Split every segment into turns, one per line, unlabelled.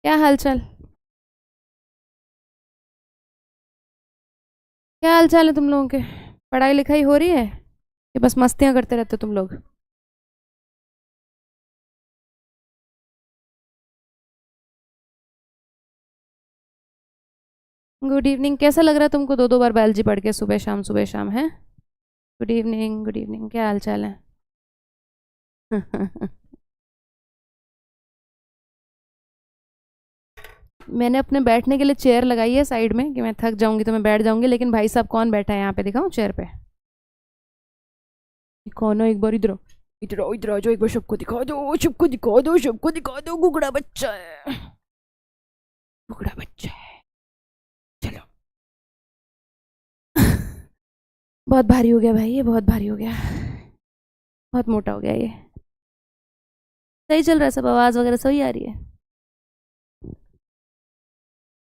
क्या हालचाल? क्या हालचाल है तुम लोगों के? पढ़ाई लिखाई हो रही है कि बस मस्तियां करते रहते हो तुम लोग? Good evening. कैसा लग रहा है तुमको दो दो बार बायोलॉजी पढ़ के, सुबह शाम है? Good evening, good evening. क्या हालचाल है? मैंने अपने बैठने के लिए चेयर लगाई है साइड में कि मैं थक जाऊंगी तो मैं बैठ जाऊंगी, लेकिन भाई साहब कौन बैठा है यहाँ पे, दिखाऊं चेयर पे? ये कौन है? एक बार इधर आओ, इधर आओ, इधर आ जाओ। एक बार सबको दिखा दो, सबको दिखा दो, सबको दिखा दो। गुगड़ा बच्चा है, गुगड़ा बच्चा है। चलो। बहुत भारी हो गया भाई, ये बहुत भारी हो गया। बहुत मोटा हो गया ये। सही चल रहा है सब? आवाज़ वगैरह सही आ रही है?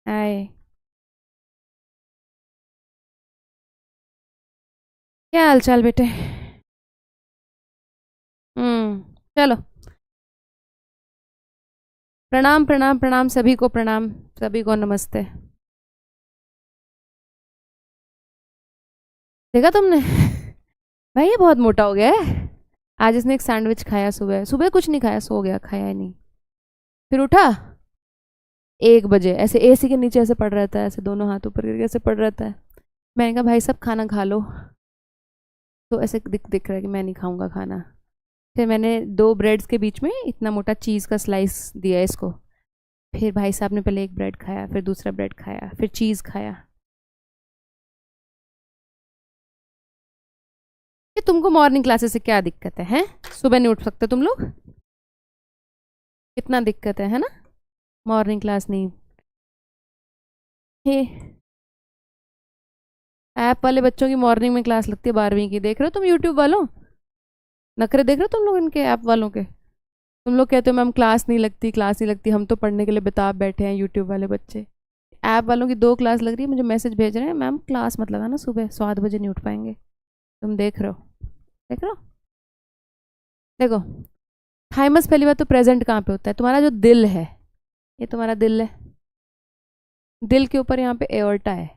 हाय। क्या हाल चाल बेटे? चलो। प्रणाम प्रणाम प्रणाम, सभी को प्रणाम, सभी को नमस्ते। देखा तुमने? भाई ये बहुत मोटा हो गया है। आज इसने एक सैंडविच खाया, सुबह सुबह कुछ नहीं खाया, सो गया, खाया ही नहीं। फिर उठा 1 बजे, ऐसे एसी के नीचे ऐसे पड़ रहता है, ऐसे दोनों हाथ ऊपर करके ऐसे पड़ रहता है। मैंने कहा भाई साहब खाना खा लो। तो ऐसे दिख दिख रहा है कि मैं नहीं खाऊंगा खाना। फिर मैंने 2 ब्रेड्स के बीच में इतना मोटा चीज़ का स्लाइस दिया इसको। फिर भाई साहब ने पहले एक ब्रेड खाया, फिर दूसरा ब्रेड खाया, फिर चीज़ खाया। ये तुमको मॉर्निंग क्लासेस से क्या दिक्कत है, हैं? सुबह नहीं उठ सकते तुम लोग? कितना दिक्कत है ना? मॉर्निंग क्लास नहीं। हे, ऐप वाले बच्चों की मॉर्निंग में क्लास लगती है 12वीं की, देख रहे हो तुम यूट्यूब वालों? नखरे देख रहे हो तुम लोग इनके ऐप वालों के? तुम लोग कहते हो मैम क्लास नहीं लगती, क्लास नहीं लगती, हम तो पढ़ने के लिए बेताब बैठे हैं, यूट्यूब वाले बच्चे। ऐप वालों की 2 क्लास लग रही है, मुझे मैसेज भेज रहे हैं मैम क्लास मत लगाना, सुबह 7 बजे नहीं उठ पाएंगे। तुम देख रहे हो? देख रहे हो? देखो, थाइमस पहली बात तो प्रेजेंट कहाँ पे होता है? तुम्हारा जो दिल है, ये तुम्हारा दिल है। दिल के ऊपर यहाँ पे एओर्टा है।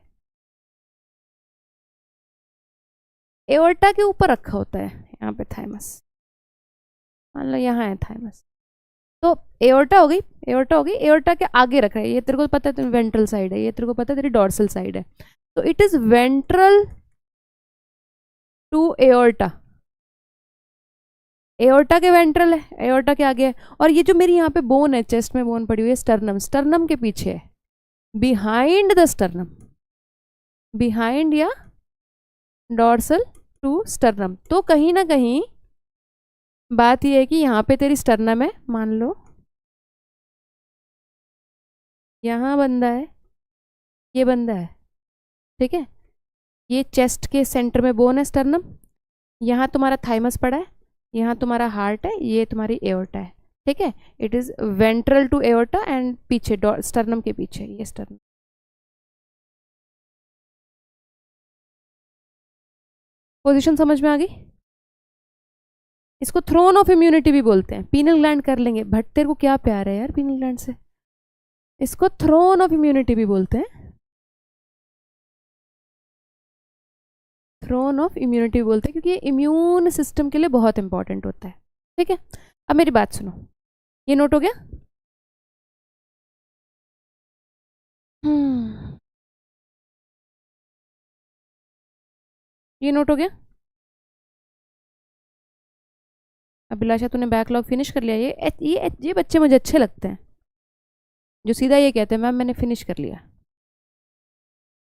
एओर्टा के ऊपर रखा होता है यहाँ पे थाइमस। मान लो यहाँ है थाइमस। तो एओर्टा हो गई, एओर्टा हो गई, एओर्टा के आगे रखा है, ये तेरे को पता है, तेरी वेंट्रल साइड है, ये तेरे को पता है तेरी डॉर्सल साइड है। तो it is ventral to aorta. Aorta के वेंट्रल है, एओर्टा के आगे है। और ये जो मेरी यहाँ पे बोन है, चेस्ट में बोन पड़ी हुई है, स्टर्नम, स्टर्नम के पीछे है, बिहाइंड द स्टर्नम, बिहाइंड या डॉर्सल टू स्टर्नम। तो कहीं ना कहीं बात यह है कि यहाँ पे तेरी स्टर्नम है, मान लो यहाँ बंदा है, ये बंदा है, ठीक है? ये चेस्ट के सेंटर में बोन है, स्टर्नम। यहाँ तुम्हारा थाइमस पड़ा है, यहाँ तुम्हारा हार्ट है, ये तुम्हारी एओर्टा है, ठीक है? It is ventral to aorta and पीछे स्टर्नम के पीछे ये स्टर्नम। पोजीशन समझ में आ गई? इसको थ्रोन ऑफ इम्यूनिटी भी बोलते हैं। पीनल ग्लैंड कर लेंगे, बट तेरे को क्या प्यार है यार पीनल ग्लैंड से? इसको थ्रोन ऑफ इम्यूनिटी भी बोलते हैं, थ्रोन ऑफ इम्यूनिटी बोलते हैं, क्योंकि ये इम्यून सिस्टम के लिए बहुत इंपॉर्टेंट होता है, ठीक है? अब मेरी बात सुनो, ये नोट हो गया? हम्म, ये नोट हो गया? अभिलाषा तूने बैकलॉग फिनिश कर लिया? ये बच्चे मुझे अच्छे लगते हैं, जो सीधा ये कहते हैं मैम मैंने फिनिश कर लिया।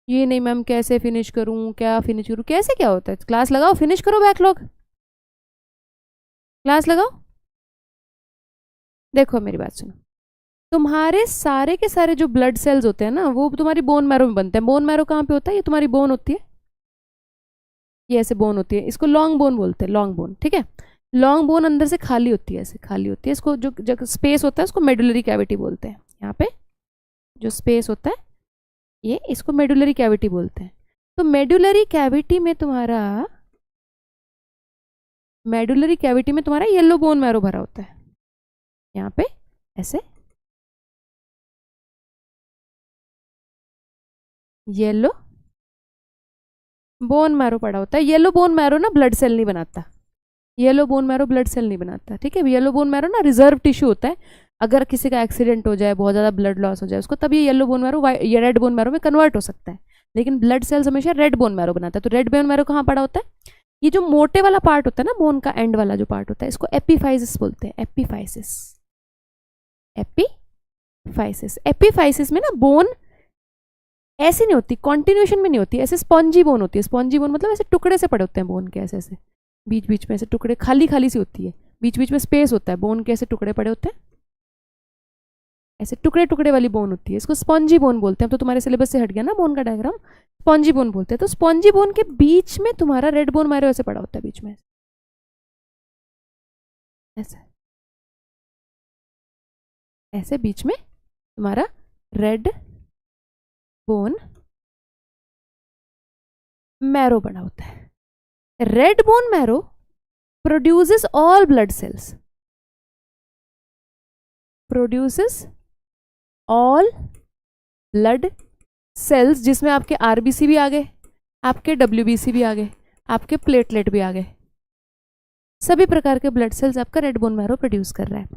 ये नहीं मैम कैसे फिनिश करूं, क्या फिनिश करूं, कैसे क्या होता है? क्लास लगाओ, फिनिश करो बैकलॉग, क्लास लगाओ। देखो मेरी बात सुनो, तुम्हारे सारे के सारे जो ब्लड सेल्स होते हैं ना, वो तुम्हारी बोन मैरो में बनते हैं। बोन मैरो कहाँ पे होता है? ये तुम्हारी बोन होती है, ये ऐसे बोन होती है, इसको लॉन्ग बोन बोलते हैं, लॉन्ग बोन, ठीक है? लॉन्ग बोन अंदर से खाली होती है, ऐसे खाली होती है, इसको जो जो स्पेस होता है उसको मेडुलरी कैविटी बोलते हैं। यहाँ पे जो स्पेस होता है, ये इसको मेडुलरी कैविटी बोलते हैं। तो मेडुलरी कैविटी में तुम्हारा, मेडुलरी कैविटी में तुम्हारा येलो बोन मैरो भरा होता है, यहाँ पे ऐसे। येलो बोन मैरो पड़ा होता है। येलो बोन मैरो ना ब्लड सेल नहीं बनाता, yellow bone marrow blood cell नहीं बनाता, ठीक है। येलो बोन मैरो ना रिजर्व टिश्यू होता है, अगर किसी का एक्सीडेंट हो जाए, बहुत ज़्यादा ब्लड लॉस हो जाए उसको, तब ये येलो बोन मैरो ये रेड बोन मैरो में कन्वर्ट हो सकता है, लेकिन ब्लड सेल्स हमेशा रेड बोन मैरो बनाता है। तो रेड बोन मैरो कहाँ पड़ा होता है? ये जो मोटे वाला पार्ट होता है ना, बोन का एंड वाला जो पार्ट होता है, इसको एपीफाइसिस बोलते हैं। एपीफाइसिस, एपीफाइसिस, एपीफाइसिस में ना बोन ऐसी नहीं होती, कॉन्टिन्यूशन में नहीं होती, ऐसे स्पॉन्जी बोन होती है। स्पॉन्जी बोन मतलब ऐसे टुकड़े से पड़े होते हैं बोन के, ऐसे ऐसे बीच बीच में ऐसे टुकड़े, खाली खाली सी होती है, बीच बीच में स्पेस होता है, बोन के ऐसे टुकड़े पड़े होते हैं, ऐसे टुकड़े टुकड़े वाली बोन होती है, इसको स्पॉन्जी बोन बोलते हैं। तो तुम्हारे सिलेबस से हट गया ना बोन का डायग्राम, स्पॉन्जी बोन बोलते हैं। तो स्पॉन्जी बोन के बीच में तुम्हारा रेड बोन मैरो ऐसे पड़ा होता है, बीच में ऐसे ऐसे बीच में तुम्हारा रेड बोन मैरो बना होता है। Red bone marrow produces all blood cells, produces all blood cells, जिसमें आपके आरबीसी भी आ गए, आपके डब्ल्यूबीसी भी आ गए, आपके प्लेटलेट भी आ गए, सभी प्रकार के ब्लड सेल्स आपका रेड बोन मैरो प्रोड्यूस कर रहा है।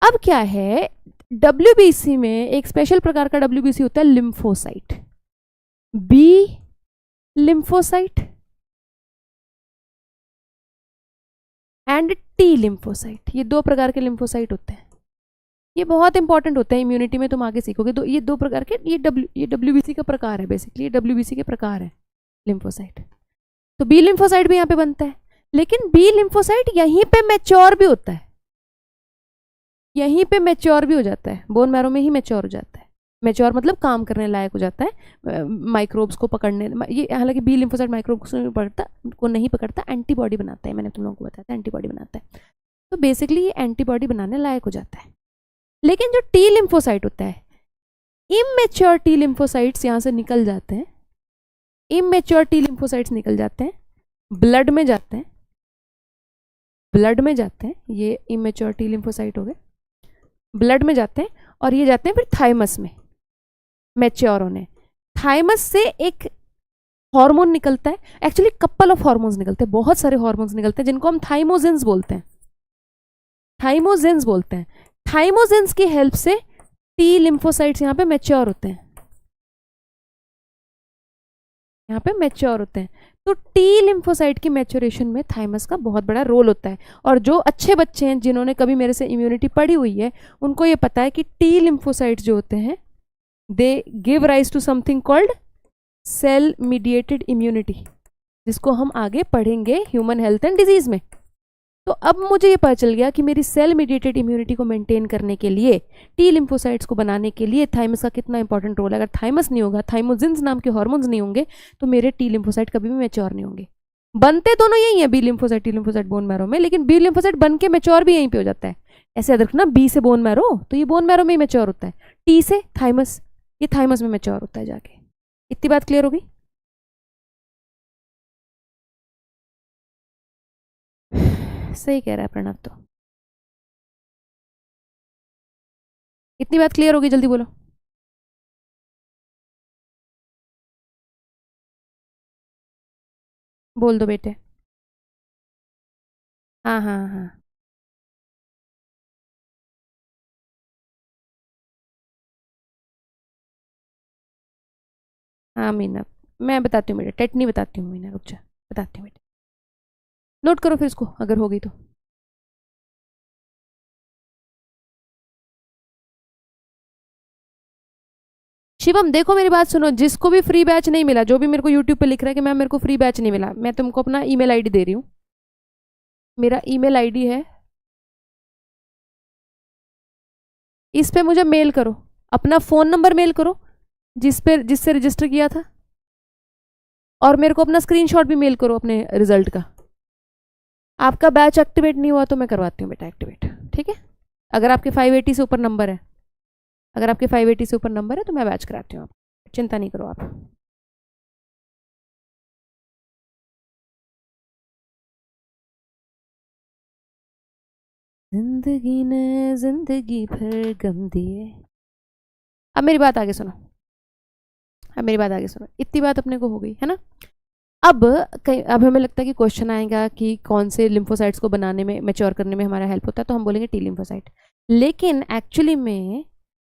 अब क्या है, डब्ल्यूबीसी में एक स्पेशल प्रकार का डब्ल्यूबीसी होता है, lymphocyte, B lymphocyte and T lymphocyte. ये दो प्रकार के लिम्फोसाइट होते हैं, ये बहुत इंपॉर्टेंट होते हैं इम्यूनिटी में, तुम आगे सीखोगे। तो ये दो प्रकार के, ये डब्ल्यूबीसी का प्रकार है, बेसिकली ये डब्ल्यूबीसी के प्रकार है लिम्फोसाइट। तो बी लिम्फोसाइट भी यहाँ पे बनता है, लेकिन बी लिम्फोसाइट यहीं पे मैच्योर भी होता है, यहीं पे मैच्योर भी हो जाता है, बोन मैरो में ही मैच्योर हो जाता है। मैच्योर मतलब काम करने लायक हो जाता है, माइक्रोब्स को पकड़ने, ये हालांकि बी लिम्फोसाइट माइक्रोब्स को नहीं पकड़ता, एंटीबॉडी बनाता है, मैंने तुम लोगों को बताया था एंटीबॉडी बनाता है। तो बेसिकली ये एंटीबॉडी बनाने लायक हो जाता है। लेकिन जो टी लिम्फोसाइट होता है, इमेच्योर टी लिम्फोसाइट्स यहाँ से निकल जाते हैं, इमेच्योर टी लिम्फोसाइट्स निकल जाते हैं, ब्लड में जाते हैं, ब्लड में जाते हैं, ये इमेच्योर टी लिम्फोसाइट हो गए, ब्लड में जाते हैं, और ये जाते हैं फिर थाइमस में मैच्योर होने। थाइमस से एक हार्मोन निकलता है, एक्चुअली कपल ऑफ हार्मोन्स निकलते हैं, बहुत सारे हार्मोन्स निकलते हैं, जिनको हम थाइमोजेंस बोलते हैं, थाइमोजेंस बोलते हैं। थाइमोजेंस की हेल्प से टी लिम्फोसाइट्स यहाँ पे मैच्योर होते हैं, यहाँ पे मैच्योर होते हैं। तो टी लिम्फोसाइट की मैच्योरेशन में थाइमस का बहुत बड़ा रोल होता है। और जो अच्छे बच्चे हैं, जिन्होंने कभी मेरे से इम्यूनिटी पढ़ी हुई है, उनको ये पता है कि टी लिम्फोसाइट्स जो होते हैं, they give rise to something called cell mediated immunity, जिसको हम आगे पढ़ेंगे ह्यूमन हेल्थ एंड डिजीज में। तो अब मुझे ये पता चल गया कि मेरी सेल मीडिएटेड इम्यूनिटी को मेंटेन करने के लिए, टी लिम्फोसाइट्स को बनाने के लिए थाइमस का कितना इंपॉर्टेंट रोल है। अगर थाइमस नहीं होगा, थाइमोजिन्स नाम के हार्मोन्स नहीं होंगे, तो मेरे टी लिम्फोसाइट कभी भी मैच्योर नहीं होंगे। बनते दोनों यही है, B lymphocyte T lymphocyte bone marrow में, लेकिन बी लिम्फोसाइट बन के मैच्योर भी यहीं पे हो जाता है। ऐसे याद रखना, बी से बोन मैरो, तो ये बोन मैरो में ही मैच्योर होता है, टी से थाइमस, ये थाइमस में मैच्योर होता है जाके। इतनी बात क्लियर होगी? सही कह रहा है प्रणव, तो इतनी बात क्लियर होगी, जल्दी बोलो। बोल दो बेटे। हाँ हाँ हाँ, हाँ मीना, मैं बताती हूँ बेटा, टेटनी बताती हूँ मीना, रुक जा, बताती हूँ बेटा, नोट करो फिर इसको अगर होगी तो। शिवम देखो मेरी बात सुनो, जिसको भी फ्री बैच नहीं मिला, जो भी मेरे को यूट्यूब पे लिख रहा है कि मैम मेरे को फ्री बैच नहीं मिला, मैं तुमको अपना ईमेल आईडी दे रही हूँ। मेरा ईमेल आईडी है, इस पे मुझे मेल करो, अपना फ़ोन नंबर मेल करो जिससे रजिस्टर किया था, और मेरे को अपना स्क्रीनशॉट भी मेल करो अपने रिजल्ट का। आपका बैच एक्टिवेट नहीं हुआ तो मैं करवाती हूँ बेटा एक्टिवेट, ठीक है। अगर आपके 580 से ऊपर नंबर है, अगर आपके 580 से ऊपर नंबर है तो मैं बैच कराती हूँ, आप चिंता नहीं करो आप। जिंदगी ने जिंदगी भर गम दिए। अब मेरी बात आगे सुनो, अब मेरी बात आगे सुनो, इतनी बात अपने को हो गई है ना। अब हमें लगता है कि क्वेश्चन आएगा कि कौन से लिम्फोसाइट्स को बनाने में, मैच्योर करने में हमारा हेल्प होता है, तो हम बोलेंगे टी लिम्फोसाइट। लेकिन एक्चुअली में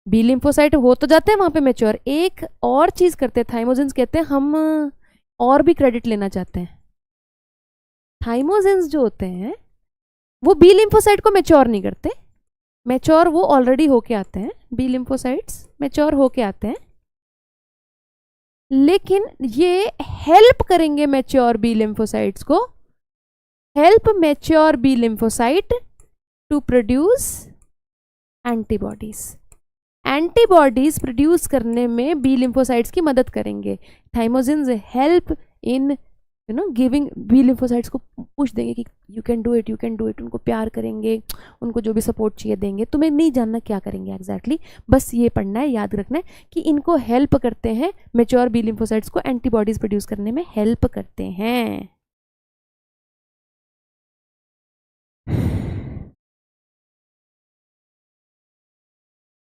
बी लिम्फोसाइट हो तो जाते हैं वहाँ पे मैच्योर। एक और चीज़ करते हैं थाइमोसिन्स, कहते हैं हम और भी क्रेडिट लेना चाहते हैं। थाइमोसिन्स जो होते हैं वो बी लिम्फोसाइट को मैच्योर नहीं करते, मैच्योर वो ऑलरेडी होके आते हैं, बी लिम्फोसाइट्स मैच्योर होके आते हैं, लेकिन ये हेल्प करेंगे मैच्योर बी लिम्फोसाइट्स को, help mature B lymphocyte to produce antibodies. Antibodies produce करने में बी लिम्फोसाइट्स की मदद करेंगे। Thymosins help in giving, B lymphocytes को पुश देंगे कि you can do it, you can do it, उनको प्यार करेंगे, उनको जो भी सपोर्ट चाहिए देंगे। तुम्हें नहीं जानना क्या करेंगे एग्जैक्टली, बस ये पढ़ना है, याद रखना है कि इनको हेल्प करते हैं, मैच्योर बी लिम्फोसाइट्स को एंटीबॉडीज प्रोड्यूस करने में हेल्प करते हैं।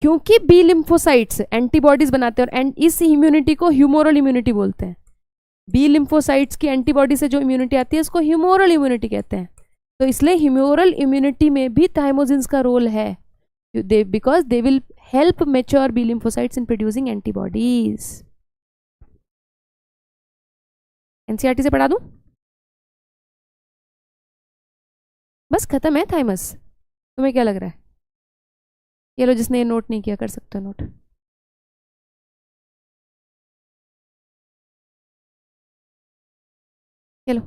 क्योंकि बी लिम्फोसाइट्स एंटीबॉडीज बनाते हैं, और इस इम्यूनिटी को ह्यूमोरल इम्यूनिटी बोलते हैं। बी लिम्फोसाइट्स की एंटीबॉडी से जो इम्यूनिटी आती है इसको ह्यूमोरल इम्यूनिटी कहते हैं। तो इसलिए ह्यूमोरल इम्यूनिटी में भी थाइमोसिन्स का रोल है, because they will help mature B lymphocytes in producing antibodies. NCERT से पढ़ा दूं? बस खत्म है थाइमस। तुम्हें क्या लग रहा है? ये लो, जिसने ये नोट नहीं किया कर सकते हो नोट। चलो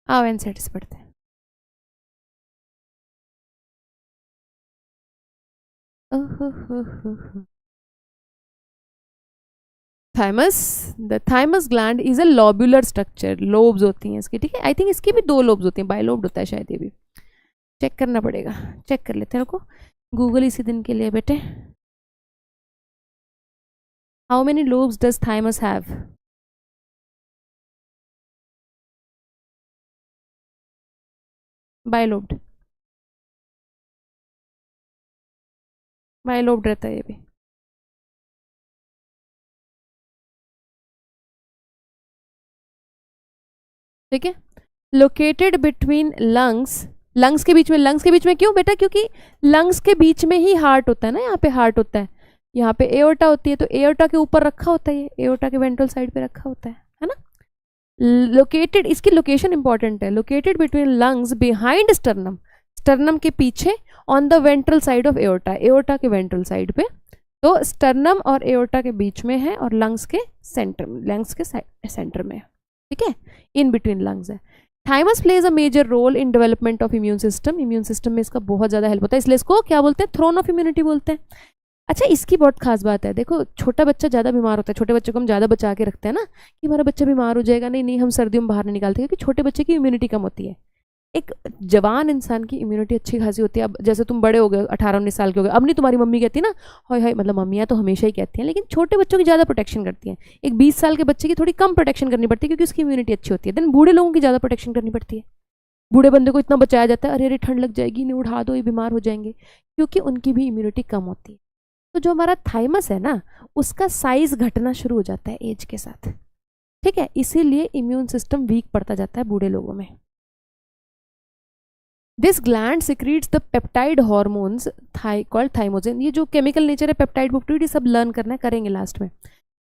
आओ एनसीईआरटी से पढ़ते हैं। Thymus, the thymus gland is a lobular structure, lobes होती हैं इसकी, ठीक है। आई थिंक इसकी भी 2 लोब्स होती हैं, बाइलोब्ड होता है शायद, ये भी चेक करना पड़ेगा, चेक कर लेते हैं। रुको, गूगल इसी दिन के लिए बेटे। How many lobes does thymus have? Bilobed, bilobed रहता है ये भी, ठीक है। लोकेटेड बिटवीन लंग्स, लंग्स के बीच में, लंग्स के बीच में क्यों बेटा? क्योंकि लंग्स के बीच में ही हार्ट होता है ना, यहाँ पे हार्ट होता है, यहाँ पे एओर्टा होती है, तो एओर्टा के ऊपर रखा होता है, ये एओर्टा के वेंट्रल साइड पे रखा होता है ना। लोकेटेड, इसकी लोकेशन इंपॉर्टेंट है, located between lungs behind sternum, sternum के पीछे, on the ventral side of aorta, aorta के वेंट्रल साइड पे। तो स्टर्नम और एओर्टा के बीच में है, और लंग्स के सेंटर, लंग्स के सेंटर में, ठीक है, इन बिटवीन लंग्स है। Thymus plays a major role in development of immune system, immune system में इसका बहुत ज़्यादा हेल्प होता है, इसलिए इसको क्या बोलते हैं? थ्रोन ऑफ इम्यूनिटी बोलते हैं। अच्छा, इसकी बहुत खास बात है, देखो छोटा बच्चा ज़्यादा बीमार होता है, छोटे बच्चे को हम ज़्यादा बचा के रखते हैं ना, कि हमारा बच्चा बीमार हो जाएगा, नहीं नहीं हम सर्दियों में बाहर नहीं निकालते, क्योंकि छोटे बच्चे की इम्यूनिटी कम होती है। एक जवान इंसान की इम्यूनिटी अच्छी खासी होती है। अब जैसे तुम बड़े हो गए, 18-19 साल के हो गए, अब नहीं तुम्हारी मम्मी कहती ना हाय हाय, मतलब मम्मियाँ तो हमेशा ही कहती हैं, लेकिन छोटे बच्चों की ज़्यादा प्रोटेक्शन करती हैं। एक 20 साल के बच्चे की थोड़ी कम प्रोटेक्शन करनी पड़ती है, क्योंकि उसकी इम्यूनिटी अच्छी होती है। देन बूढ़े लोगों की ज़्यादा प्रोटेक्शन करनी पड़ती है। बूढ़े बंदे को इतना बचाया जाता है, अरे अरे ठंड लग जाएगी, नहीं उठा दो, ये बीमार हो जाएंगे, क्योंकि उनकी भी इम्यूनिटी कम होती है। तो जो हमारा थाइमस है ना, उसका साइज घटना शुरू हो जाता है एज के साथ, ठीक है, इसीलिए इम्यून सिस्टम वीक पड़ता जाता है बूढ़े लोगों में। This gland secretes the peptide hormones called thymosin. ये जो केमिकल नेचर है, पेप्टाइड पेप्टाइड, ये सब लर्न करना है, करेंगे लास्ट में।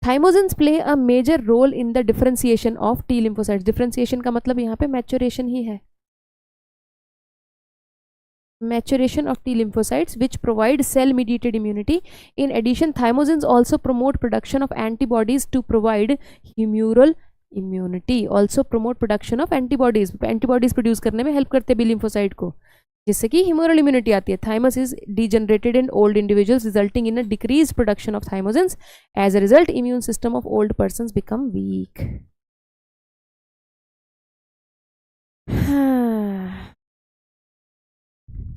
Thymosins play a major role in the differentiation of T lymphocytes. Differentiation का मतलब यहाँ पे मैच्योरेशन ही है, maturation of T lymphocytes, which provide cell mediated immunity. In addition, thymosins also promote production of antibodies to provide humoral immunity, also promote production of antibodies, antibodies produce करने में help करते हैं B lymphocyte को, जिससे कि humoral immunity आती है। Thymus is degenerated in old individuals, resulting in a decreased production of thymosins. As a result, immune system of old persons become weak.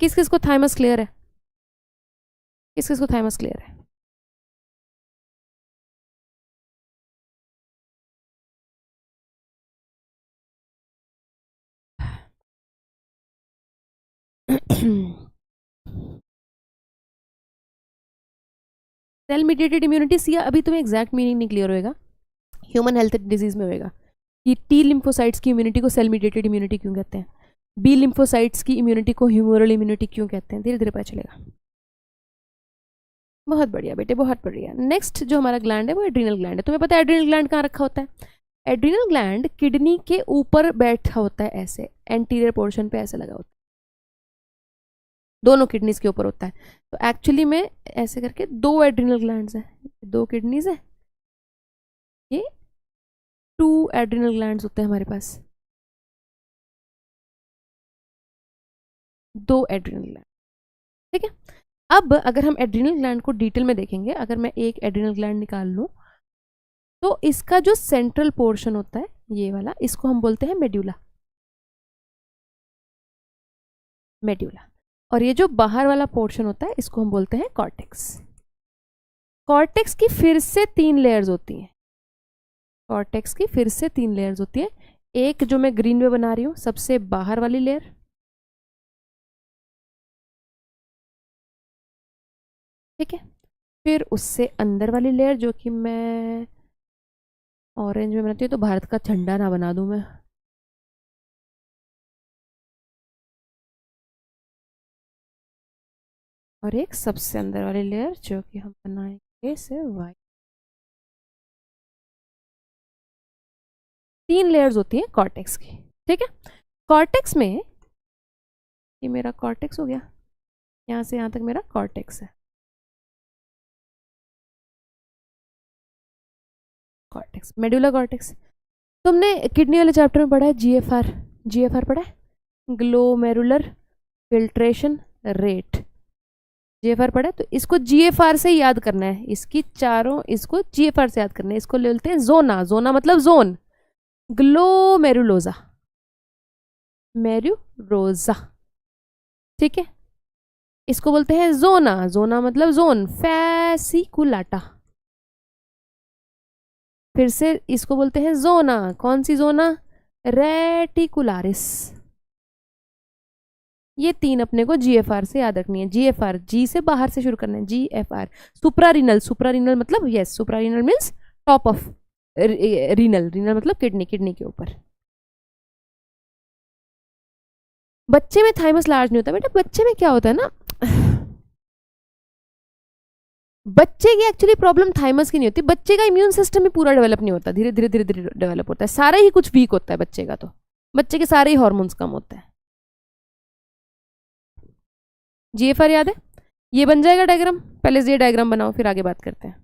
किस किस को थाइमस क्लियर है? किस किस को थाइमस क्लियर है? सेल मीडिएटेड इम्यूनिटी सी अभी तुम्हें एग्जैक्ट मीनिंग नहीं क्लियर होएगा, ह्यूमन हेल्थ डिजीज में होएगा कि टी लिम्फोसाइट्स की इम्यूनिटी को सेल मीडिएटेड इम्यूनिटी क्यों कहते हैं, बी लिम्फोसाइट्स की इम्यूनिटी को ह्यूमरल इम्यूनिटी क्यों कहते हैं, धीरे धीरे पता चलेगा। बहुत बढ़िया बेटे, बहुत बढ़िया। नेक्स्ट जो हमारा ग्लैंड है वो एड्रीनल ग्लैंड है। तुम्हें पता है एड्रीनल ग्लैंड कहाँ रखा होता है? एड्रीनल ग्लैंड किडनी के ऊपर बैठा होता है, ऐसे एंटीरियर पोर्शन पे ऐसे लगा होता है, दोनों किडनीज के ऊपर होता है। तो एक्चुअली में ऐसे करके दो एड्रीनल ग्लैंड्स हैं, दो किडनीज है, ये 2 एड्रीनल ग्लैंड्स होते हैं हमारे पास, 2 एड्रीनल ग्लैंड। ठीक है, अब अगर हम एड्रीनल ग्लैंड को डिटेल में देखेंगे, अगर मैं एक एड्रीनल ग्लैंड निकाल लूं तो इसका जो सेंट्रल पोर्शन होता है ये वाला, इसको हम बोलते हैं मेड्यूला, मेड्यूला। और ये जो बाहर वाला पोर्शन होता है इसको हम बोलते हैं कॉर्टेक्स। कॉर्टेक्स की फिर से 3 लेयर्स होती हैं, कॉर्टेक्स की फिर से 3 लेयर्स होती है। एक जो मैं ग्रीन में बना रही हूँ, सबसे बाहर वाली लेयर, ठीक है, फिर उससे अंदर वाली लेयर जो कि मैं ऑरेंज में बनाती हूँ, तो भारत का झंडा ना बना दूं मैं, और एक सबसे अंदर वाली लेयर जो कि हम बनाएंगे से वाइट। 3 लेयर्स होती हैं कॉर्टेक्स की। ठीक है, कॉर्टेक्स में ये मेरा कॉर्टेक्स हो गया, यहाँ से यहाँ तक मेरा कॉर्टेक्स है, कॉर्टेक्स, मेडुला कॉर्टेक्स। तुमने किडनी वाले चैप्टर में पढ़ा है जीएफआर, जीएफआर पढ़ा है, ग्लोमेरुलर फिल्ट्रेशन रेट, जीएफआर पढ़ा है। तो इसको जीएफआर से याद करना है, इसकी चारों इसको जीएफआर से याद करना है। इसको ले लेते हैं जोना, जोना मतलब जोन, ग्लोमेरुलोजा, मेरुरोजा, ठीक है। इसको बोलते हैं जोना, जोना मतलब जोन, फैसिकुलाटा। फिर से इसको बोलते हैं जोना, कौन सी जोना? रेटिकुलारिस। ये 3 अपने को जीएफआर से याद रखनी है। जीएफआर, जी से बाहर से शुरू करना है, जीएफआर। सुप्रारीनल, सुप्रारीनल मतलब yes, suprarenal means top of, renal, renal मतलब किडनी, किडनी के ऊपर। बच्चे में थाइमस लार्ज नहीं होता बेटा, बच्चे में क्या होता है ना, बच्चे की एक्चुअली प्रॉब्लम थाइमस की नहीं होती, बच्चे का इम्यून सिस्टम भी पूरा डेवलप नहीं होता, धीरे धीरे धीरे धीरे डेवलप होता है, सारा ही कुछ वीक होता है बच्चे का। तो बच्चे के सारे ही हॉर्मोन्स कम होते हैं। जीएफआर याद है? ये बन जाएगा डायग्राम, पहले ये डायग्राम बनाओ फिर आगे बात करते हैं।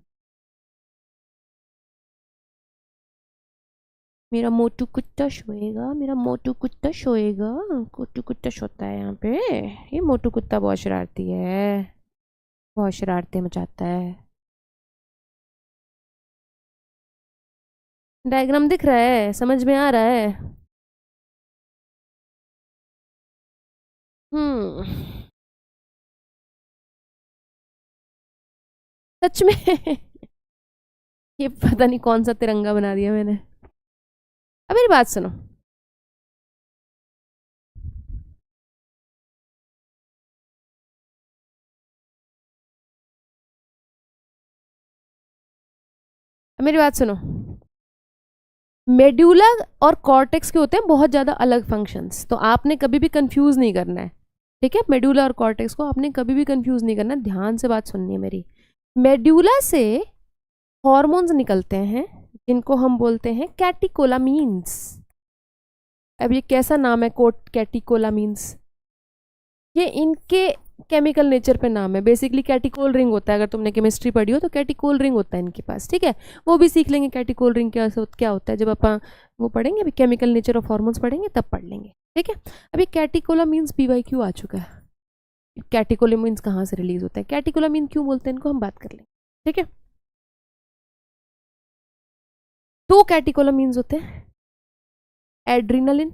मेरा मोटू कुत्ता सोएगा, मेरा मोटू कुत्ता सोएगा, मोटू कुत्ता सोता है यहाँ पे। ये मोटू कुत्ता बहुत शरारती है, बहुत शरारतें मचाता है। डायग्राम दिख रहा है, समझ में आ रहा है? सच में ये पता नहीं कौन सा तिरंगा बना दिया मैंने। अब मेरी बात सुनो, अब मेरी बात सुनो। मेड्यूला और कॉर्टेक्स के होते हैं बहुत ज़्यादा अलग फंक्शंस, तो आपने कभी भी कंफ्यूज नहीं करना है, ठीक है। मेड्यूला और कॉर्टेक्स को आपने कभी भी कंफ्यूज नहीं करना, ध्यान से बात सुननी है मेरी। मेड्यूला से हॉर्मोन्स निकलते हैं जिनको हम बोलते हैं कैटिकोलामीन्स। अब ये कैसा नाम है, कैटिकोलामीन्स, ये इनके केमिकल नेचर पे नाम है। बेसिकली कैटिकोल रिंग होता है, अगर तुमने केमिस्ट्री पढ़ी हो तो कैटिकोल रिंग होता है इनके पास, ठीक है। वो भी सीख लेंगे कैटिकोल रिंग क्या होता है, जब अपन वो पढ़ेंगे, अभी केमिकल नेचर ऑफ हॉर्मोन्स पढ़ेंगे तब पढ़ लेंगे, ठीक है। अभी कैटिकोलामीन्स PYQ आ चुका है। कैटिकोलामीन्स कहाँ से रिलीज होता है, कैटिकोलामीन क्यों बोलते हैं इनको, हम बात कर लेंगे, ठीक है। 2 कैटिकोलामीन्स होते हैं, एड्रिनलिन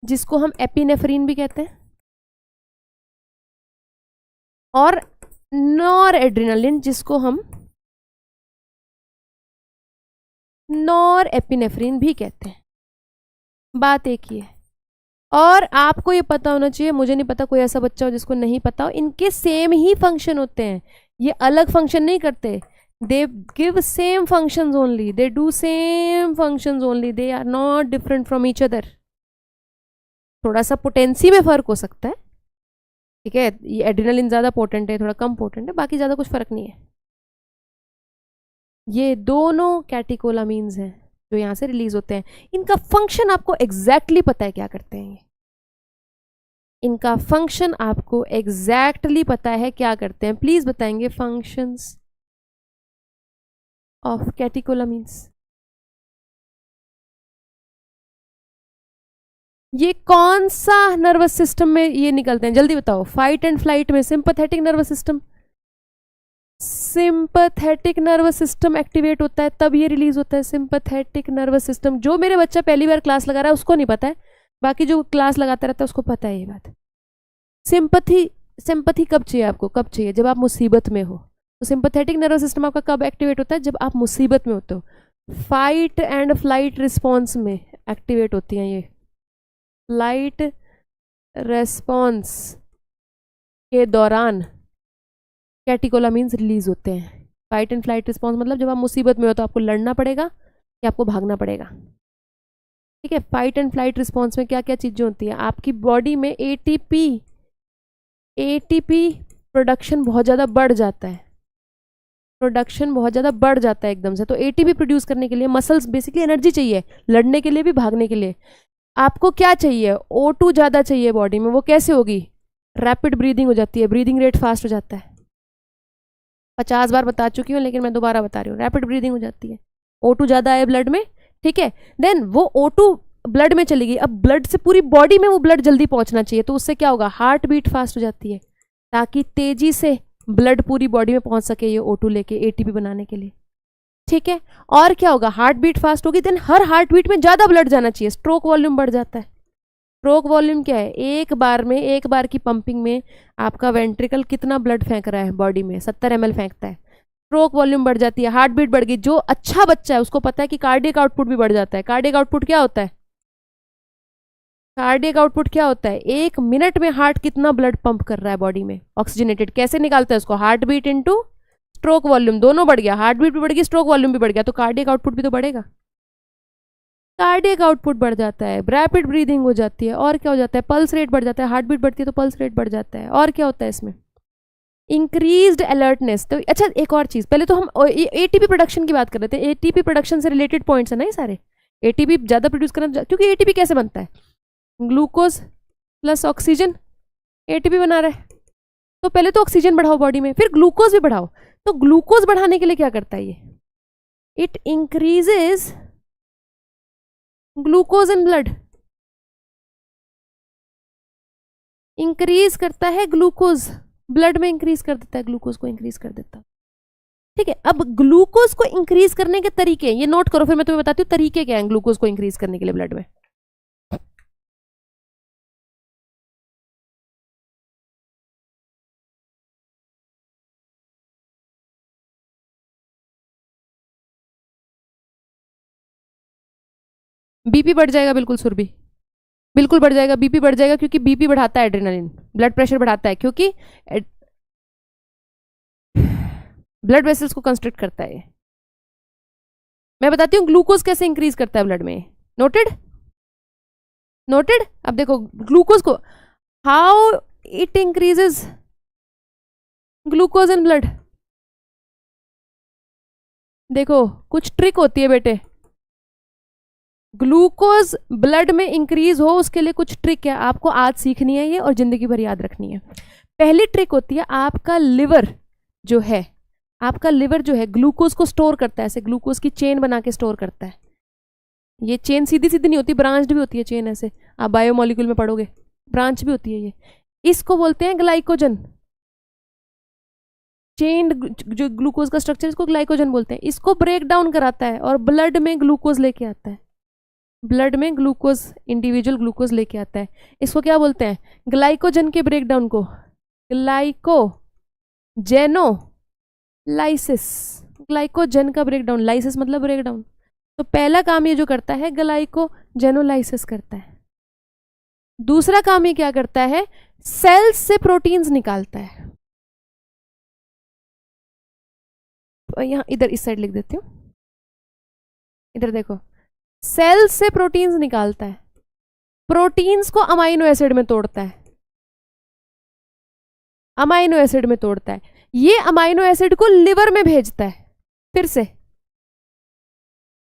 जिसको हम एपिनेफ्रीन भी कहते हैं, और नॉर एड्रिनलिन जिसको हम नॉर एपिनेफ्रीन भी कहते हैं। बात एक ही है, और आपको ये पता होना चाहिए, मुझे नहीं पता कोई ऐसा बच्चा हो जिसको नहीं पता हो, इनके सेम ही फंक्शन होते हैं। ये अलग फंक्शन नहीं करते, they give same functions only, they do same functions only, they are not different from each other. थोड़ा सा पोटेंसी में फर्क हो सकता है, ठीक है, ये एड्रेनलिन ज़्यादा पोटेंट है, थोड़ा कम पोटेंट है, बाकी ज़्यादा कुछ फ़र्क नहीं है। ये दोनों कैटिकोलामीन्स हैं जो यहाँ से रिलीज होते हैं। इनका फंक्शन आपको एग्जैक्टली पता है क्या करते हैं ये, इनका फंक्शन आपको एग्जैक्टली पता है क्या करते हैं, प्लीज बताएंगे फंक्शंस ऑफ कैटिकोलामीन्स। ये कौन सा नर्वस सिस्टम में ये निकलते हैं, जल्दी बताओ। फाइट एंड फ्लाइट में sympathetic nervous system, sympathetic nervous system activate होता है तब ये रिलीज होता है। सिंपैथेटिक नर्वस सिस्टम, जो मेरे बच्चा पहली बार क्लास लगा रहा है उसको नहीं पता है, बाकी जो क्लास लगाता रहता है उसको पता है ये बात। सिंपैथी, सिंपैथी कब चाहिए आपको, कब चाहिए, जब आप मुसीबत में हो। तो सिंपैथेटिक नर्वस सिस्टम आपका कब एक्टिवेट होता है, जब आप मुसीबत में होते हो। फाइट एंड फ्लाइट रिस्पॉन्स में एक्टिवेट होती हैं ये, फ्लाइट रेस्पॉन्स के दौरान कैटिकोलामीन्स रिलीज होते हैं। फाइट एंड फ्लाइट रिस्पॉन्स मतलब जब आप मुसीबत में हो तो आपको लड़ना पड़ेगा या आपको भागना पड़ेगा, ठीक है। फाइट एंड फ्लाइट रिस्पॉन्स में क्या क्या चीज़ें होती हैं, आपकी बॉडी में एटीपी प्रोडक्शन बहुत ज़्यादा बढ़ जाता है, प्रोडक्शन बहुत ज़्यादा बढ़ जाता है एकदम से। तो एटीपी प्रोड्यूस करने के लिए मसल्स बेसिकली एनर्जी चाहिए, लड़ने के लिए भी भागने के लिए। आपको क्या चाहिए, O2 ज़्यादा चाहिए बॉडी में, वो कैसे होगी, रैपिड ब्रीदिंग हो जाती है, ब्रीदिंग रेट फास्ट हो जाता है। 50 बार बता चुकी हूँ लेकिन मैं दोबारा बता रही हूँ, रैपिड ब्रीदिंग हो जाती है, O2 ज़्यादा है ब्लड में, ठीक है। देन वो O2 ब्लड में चलेगी, अब ब्लड से पूरी बॉडी में वो ब्लड जल्दी पहुंचना चाहिए, तो उससे क्या होगा, हार्ट बीट फास्ट हो जाती है ताकि तेजी से ब्लड पूरी बॉडी में पहुंच सके ये O2 लेके एटीपी बनाने के लिए, ठीक है। और क्या होगा, हार्ट बीट फास्ट होगी, देन हर हार्ट बीट में ज़्यादा ब्लड जाना चाहिए, स्ट्रोक वॉल्यूम बढ़ जाता है। स्ट्रोक वॉल्यूम क्या है, एक बार की पंपिंग में आपका वेंट्रिकल कितना ब्लड फेंक रहा है बॉडी में, 70 ml फेंकता है। स्ट्रोक वॉल्यूम बढ़ जाती है, हार्ट बीट बढ़ गई। जो अच्छा बच्चा है उसको पता है कि कार्डियक आउटपुट भी बढ़ जाता है। कार्डियक आउटपुट क्या होता है, कार्डियक आउटपुट क्या होता है, 1 मिनट में हार्ट कितना ब्लड पंप कर रहा है बॉडी में ऑक्सीजनेटेड, कैसे निकालता है उसको, heart beat into stroke volume, दोनों बढ़ गया, हार्ट बीट भी बढ़ गई, स्ट्रोक वॉल्यूम भी बढ़ गया, तो कार्डियक आउटपुट भी तो बढ़ेगा। कार्डियक आउटपुट बढ़ जाता है, रैपिड ब्रीदिंग हो जाती है, और क्या हो जाता है, पल्स रेट बढ़ जाता है, हार्ट बीट बढ़ती है तो पल्स रेट बढ़ जाता है। और क्या होता है इसमें, इंक्रीज्ड अलर्टनेस। तो अच्छा एक और चीज़, पहले तो हम एटीपी प्रोडक्शन की बात कर रहे थे, एटीपी प्रोडक्शन से रिलेटेड पॉइंट्स है ना ये सारे। एटीपी ज़्यादा प्रोड्यूस करना, क्योंकि एटीपी कैसे बनता है, ग्लूकोज प्लस ऑक्सीजन एटीपी बना रहा है, तो पहले तो ऑक्सीजन बढ़ाओ बॉडी में, फिर ग्लूकोज भी बढ़ाओ। तो ग्लूकोज बढ़ाने के लिए क्या करता है ये, it increases glucose in blood, increase करता है ग्लूकोज ब्लड में, इंक्रीज कर देता है, ग्लूकोज को इंक्रीज कर देता है, ठीक है। अब ग्लूकोज को इंक्रीज करने के तरीके ये नोट करो, फिर मैं तुम्हें बताती हूँ तरीके क्या हैं ग्लूकोज को इंक्रीज करने के लिए ब्लड में। बीपी बढ़ जाएगा, बिल्कुल सुरभि, बिल्कुल बढ़ जाएगा, बीपी बढ़ जाएगा, क्योंकि बीपी बढ़ाता है एड्रेनालिन, ब्लड प्रेशर बढ़ाता है, क्योंकि ब्लड वेसल्स को कंस्ट्रिक्ट करता है। मैं बताती हूँ ग्लूकोज कैसे इंक्रीज करता है ब्लड में, नोटेड, नोटेड। अब देखो ग्लूकोज को, how it increases glucose in blood, देखो कुछ ट्रिक होती है बेटे, ग्लूकोज ब्लड में इंक्रीज हो उसके लिए कुछ ट्रिक है, आपको आज सीखनी है ये और जिंदगी भर याद रखनी है। पहली ट्रिक होती है, आपका लिवर जो है, आपका लिवर जो है ग्लूकोज को स्टोर करता है, ऐसे ग्लूकोज की चेन बना के स्टोर करता है। ये चेन सीधी सीधी नहीं होती, ब्रांच्ड भी होती है चेन, ऐसे आप बायोमोलिक्यूल में पढ़ोगे, ब्रांच भी होती है ये, इसको बोलते हैं ग्लाइकोजन। चेन जो ग्लूकोज का स्ट्रक्चर, इसको ग्लाइकोजन बोलते हैं। इसको ब्रेक डाउन कराता है और ब्लड में ग्लूकोज लेके आता है, ब्लड में ग्लूकोज, इंडिविजुअल ग्लूकोज लेके आता है। इसको क्या बोलते हैं, ग्लाइकोजन के ब्रेक डाउन को ग्लाइकोजेनोलाइसिस, ग्लाइकोजन का ब्रेक डाउन, लाइसिस मतलब ब्रेक डाउन। तो पहला काम ये जो करता है ग्लाइकोजेनोलाइसिस करता है। दूसरा काम ये क्या करता है, सेल्स से प्रोटीन्स निकालता है। यहाँ इधर इस साइड लिख देती हूँ, इधर देखो, सेल से प्रोटीन्स निकालता है, प्रोटीन्स को अमाइनो एसिड में तोड़ता है, अमाइनो एसिड में तोड़ता है, ये अमाइनो एसिड को लिवर में भेजता है, फिर से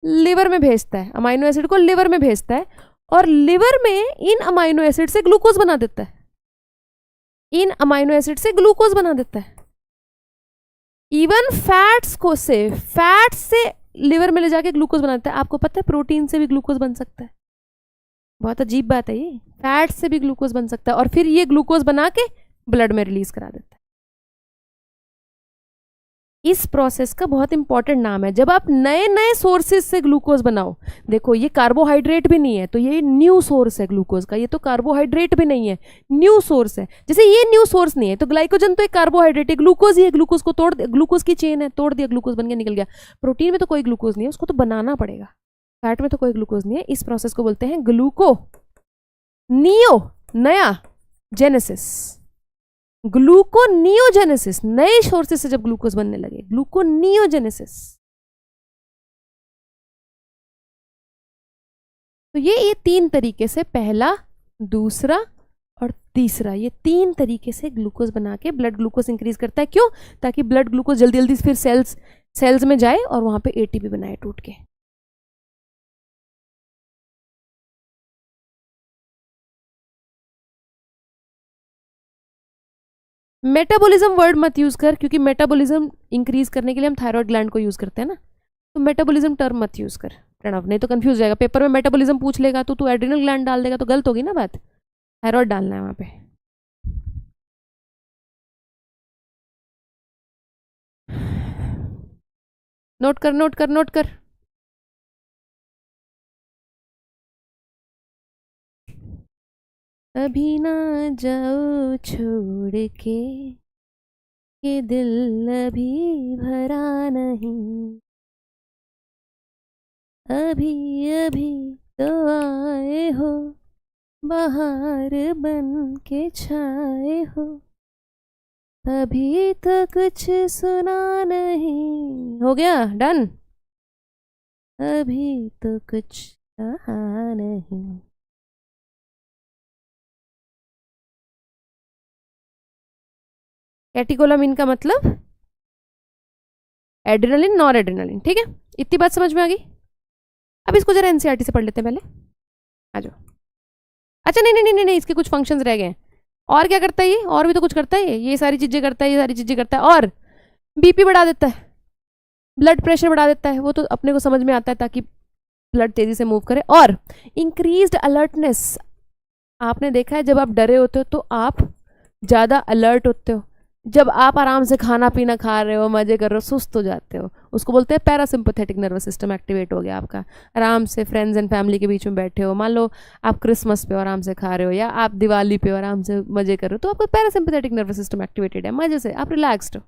लिवर में भेजता है, अमाइनो एसिड को लिवर में भेजता है, और लिवर में इन अमाइनो एसिड से ग्लूकोज बना देता है, इन अमाइनो एसिड से ग्लूकोज बना देता है। इवन फैट्स से लिवर में ले जाके ग्लूकोज बनाता है। आपको पता है प्रोटीन से भी ग्लूकोज बन सकता है, बहुत अजीब बात है ये, फैट से भी ग्लूकोज बन सकता है, और फिर ये ग्लूकोज बना के ब्लड में रिलीज करा देता है। इस प्रोसेस का बहुत इंपॉर्टेंट नाम है, जब आप नए नए सोर्सेज से ग्लूकोज बनाओ, देखो ये कार्बोहाइड्रेट भी नहीं है तो ये न्यू सोर्स है ग्लूकोज का, ये तो कार्बोहाइड्रेट भी नहीं है, न्यू सोर्स है। जैसे ये न्यू सोर्स नहीं है तो ग्लाइकोजन तो एक कार्बोहाइड्रेट है, ग्लूकोज ही है, ग्लूकोज को तोड़, ग्लूकोज की चेन है, तोड़ दिया, ग्लूकोज बन गया, निकल गया। प्रोटीन में तो कोई ग्लूकोज नहीं है, उसको तो बनाना पड़ेगा। फैट में तो कोई ग्लूकोज नहीं है। इस प्रोसेस को बोलते हैं ग्लूको नियो नया जेनेसिस, ग्लूकोनियोजेनेसिस। नए सोर्सेस से जब ग्लूकोज बनने लगे, ग्लूकोनियोजेनेसिस। तो ये तीन तरीके से, पहला, दूसरा और तीसरा, ये तीन तरीके से ग्लूकोज बना के ब्लड ग्लूकोज इंक्रीज करता है। क्यों? ताकि ब्लड ग्लूकोज जल्दी जल्दी फिर सेल्स में जाए और वहां पे एटीपी बनाए टूट के। मेटाबॉलिज्म वर्ड मत यूज कर, क्योंकि मेटाबॉलिज्म इंक्रीज करने के लिए हम थायराइड ग्लैंड को यूज करते हैं ना, तो मेटाबॉलिज्म टर्म मत यूज कर प्रणव, नहीं तो कंफ्यूज जाएगा। पेपर में मेटाबॉलिज्म पूछ लेगा तो तू एड्रिनल ग्लैंड डाल देगा तो गलत होगी ना बात, थायराइड डालना है वहां पे। नोट कर नोट कर नोट कर। अभी ना जाओ छोड़ के, ये दिल अभी भरा नहीं, अभी अभी तो आए हो, बाहर बन के छाए हो, अभी तो कुछ सुना नहीं। हो गया डन, अभी तो कुछ कहा नहीं। कैटिकोलामिन का मतलब एड्रेनलिन, नॉर एड्रेनलिन, ठीक है। इतनी बात समझ में आ गई। अब इसको जरा एनसीईआरटी से पढ़ लेते हैं पहले, आ जाओ। अच्छा नहीं नहीं नहीं नहीं, इसके कुछ फंक्शंस रह गए। और क्या करता है ये? और भी तो कुछ करता है ये सारी चीजें करता है, ये सारी चीजें करता है। और बीपी बढ़ा देता है, ब्लड प्रेशर बढ़ा देता है, वो तो अपने को समझ में आता है, ताकि ब्लड तेजी से मूव करे। और इंक्रीज्ड अलर्टनेस, आपने देखा है जब आप डरे होते हो तो आप ज़्यादा अलर्ट होते हो, जब आप आराम से खाना पीना खा रहे हो, मजे कर रहे हो, सुस्त हो जाते हो, उसको बोलते हैं पैरासिम्पैथेटिक नर्वस सिस्टम एक्टिवेट हो गया आपका। आराम से फ्रेंड्स एंड फैमिली के बीच में बैठे हो, मान लो आप क्रिसमस पे आराम से खा रहे हो, या आप दिवाली पे आराम से मजे कर रहे हो, तो आपका पैरासिम्पैथेटिक नर्वस सिस्टम एक्टिवेटेड है, मजे से आप रिलैक्स्ड हो।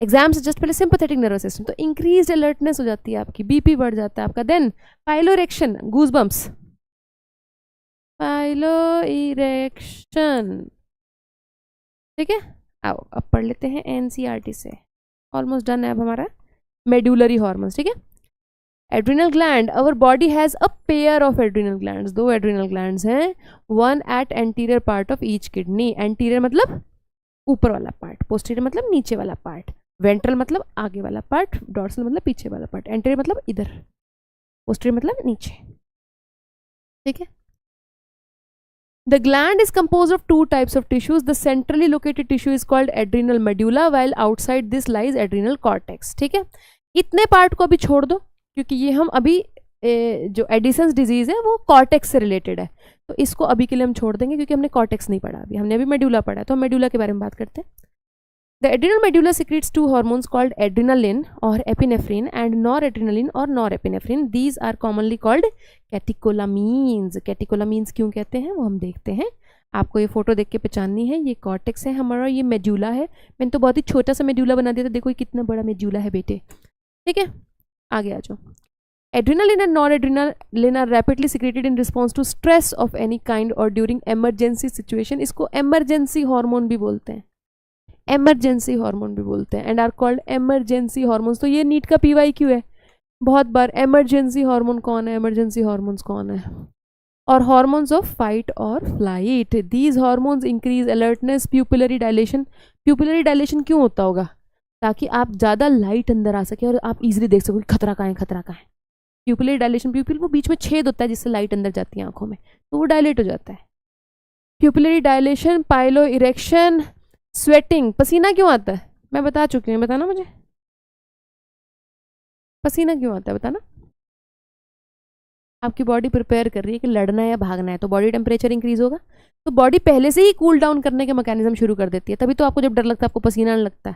एग्जाम से जस्ट पहले सिंपैथेटिक नर्वस सिस्टम, तो इंक्रीज अलर्टनेस हो जाती है आपकी, बीपी बढ़ जाता है आपका। Then pilo erection, goosebumps, pilo erection, ठीक है। आओ अब पढ़ लेते हैं एनसीईआरटी से, ऑलमोस्ट डन है अब हमारा। मेडुलरी हॉर्मोन्स, ठीक है। Adrenal gland, our body has a pair of adrenal glands, 2 adrenal glands हैं, 1 at anterior part of each kidney. Anterior मतलब ऊपर वाला पार्ट, पोस्टीरियर मतलब नीचे वाला पार्ट, वेंट्रल मतलब आगे वाला पार्ट, डॉर्सल मतलब पीछे वाला पार्ट, एंटीरियर मतलब इधर, पोस्टीरियर मतलब नीचे, ठीक है। The gland is composed of 2 types of tissues. The centrally located tissue is called adrenal medulla, while outside this lies adrenal cortex. ठीक है, इतने पार्ट को अभी छोड़ दो, क्योंकि ये हम अभी जो एडिसन्स डिजीज है वो कॉर्टेक्स से रिलेटेड है, तो इसको अभी के लिए हम छोड़ देंगे, क्योंकि हमने कॉर्टेक्स नहीं पढ़ा अभी, हमने अभी मेडुला पढ़ा है, तो हम मेडुला के बारे में बात करते हैं। The adrenal medulla secretes 2 hormones called adrenaline or epinephrine and noradrenaline or norepinephrine. These are commonly called catecholamines. Catecholamines क्यों कहते हैं वो हम देखते हैं, आपको ये फोटो देख के पहचाननी है। ये कॉर्टेक्स है हमारा, ये मेडुला है। मैंने तो बहुत ही छोटा सा मेडुला बना दिया था, देखो ये कितना बड़ा मेडुला है बेटे, ठीक है। आगे आ जाओ। Adrenaline and noradrenaline are rapidly secreted in response to stress of any kind or during emergency situation. इसको emergency hormone भी बोलते हैं। एमरजेंसी हार्मोन भी बोलते हैं, and are called emergency hormones. तो ये नीट का PYQ है बहुत बार, एमरजेंसी हार्मोन कौन है, एमरजेंसी हार्मोन्स कौन है। और हार्मोन्स ऑफ फाइट और flight, these hormones increase alertness, pupillary dilation. Pupillary dilation क्यों होता होगा? ताकि आप ज़्यादा लाइट अंदर आ सके और आप इजीली देख सको कि खतरा कहाँ है, खतरा कहाँ है। प्यूपिलरी डायलेशन, प्यूपिल वो बीच में छेद होता है जिससे लाइट अंदर जाती है आंखों में, तो वो डायलेट हो जाता है। Pupillary dilation, pilo erection, sweating. पसीना क्यों आता है? मैं बता चुकी हूँ, बताना मुझे पसीना क्यों आता है, बताना। आपकी बॉडी प्रिपेयर कर रही है कि लड़ना है या भागना है, तो बॉडी टेम्परेचर इंक्रीज होगा, तो बॉडी पहले से ही कूल डाउन करने के मैकेनिज्म शुरू कर देती है। तभी तो आपको जब डर लगता है आपको पसीना नहीं लगता है।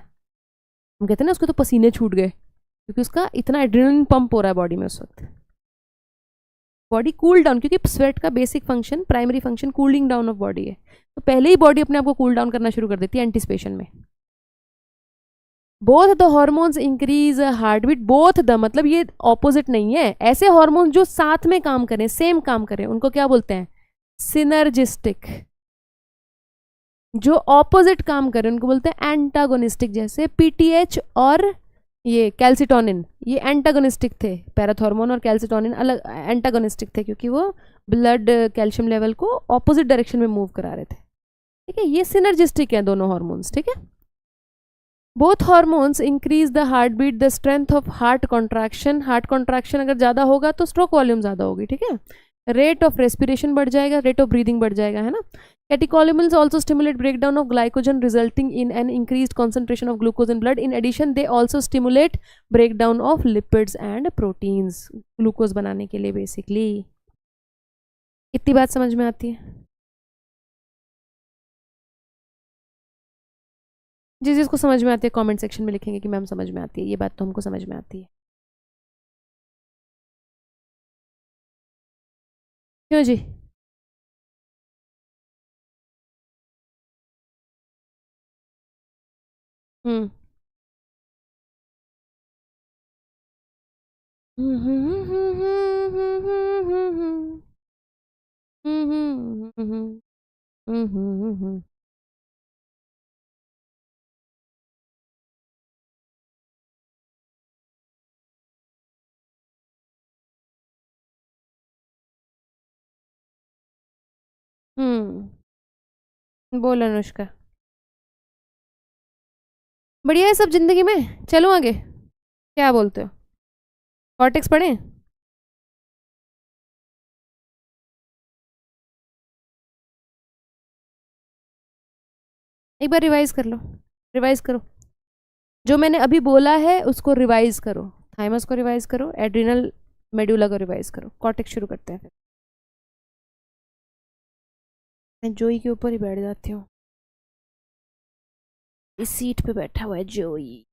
हम कहते हैं ना उसके तो पसीने छूट गए, क्योंकि उसका इतना एड्रेनलिन पंप हो रहा है बॉडी में उस वक्त। बॉडी कूल डाउन, क्योंकि स्वेट का basic function, primary function cooling down of body है, तो पहले ही बॉडी अपने आप को कूल डाउन करना शुरू कर देती है एंटिसिपेशन में। Both the hormones increase heart beat. Both the मतलब ये ऑपोजिट नहीं है, ऐसे हॉर्मोन्स जो साथ में काम करें, सेम काम करें, उनको क्या बोलते हैं? सिनर्जिस्टिक। जो ऑपोजिट काम करें उनको बोलते हैं एंटागोनिस्टिक। जैसे PTH और ये कैल्सिटोनिन, ये एंटागोनिस्टिक थे। पैराथॉर्मोन और कैल्सिटोनिन अलग एंटागोनिस्टिक थे, क्योंकि वो ब्लड कैल्शियम लेवल को ऑपोजिट डायरेक्शन में मूव करा रहे थे। ठीक है, ये सिनर्जिस्टिक है दोनों हॉर्मोन्स। ठीक है, both hormones increase the heart beat, the strength of heart contraction. Heart contraction अगर ज़्यादा होगा तो स्ट्रोक वॉल्यूम ज़्यादा होगी। ठीक है, रेट ऑफ रेस्पिरेशन बढ़ जाएगा, रेट ऑफ ब्रीदिंग बढ़ जाएगा, है ना। Catecholamines also stimulate breakdown of glycogen resulting in an increase concentration of glucose in blood. In addition they also stimulate breakdown of lipids and proteins, glucose बनाने के लिए basically. इतनी बात समझ में आती है? जिस जिसको समझ में आती है कमेंट सेक्शन में लिखेंगे कि मैम समझ में आती है, ये बात तो हमको समझ में आती है। क्यों जी? हम्म बोल अनुष्का। बढ़िया है सब जिंदगी में, चलो आगे। क्या बोलते हो? कॉर्टेक्स पढ़ें? एक बार रिवाइज कर लो, रिवाइज करो। जो मैंने अभी बोला है उसको रिवाइज करो। थाइमस को रिवाइज करो, एड्रिनल मेडुला को रिवाइज करो। कॉर्टेक्स शुरू करते हैं फिर। मैं जोई के ऊपर ही बैठ जाती हूँ, इस सीट पे बैठा हुआ है जोई।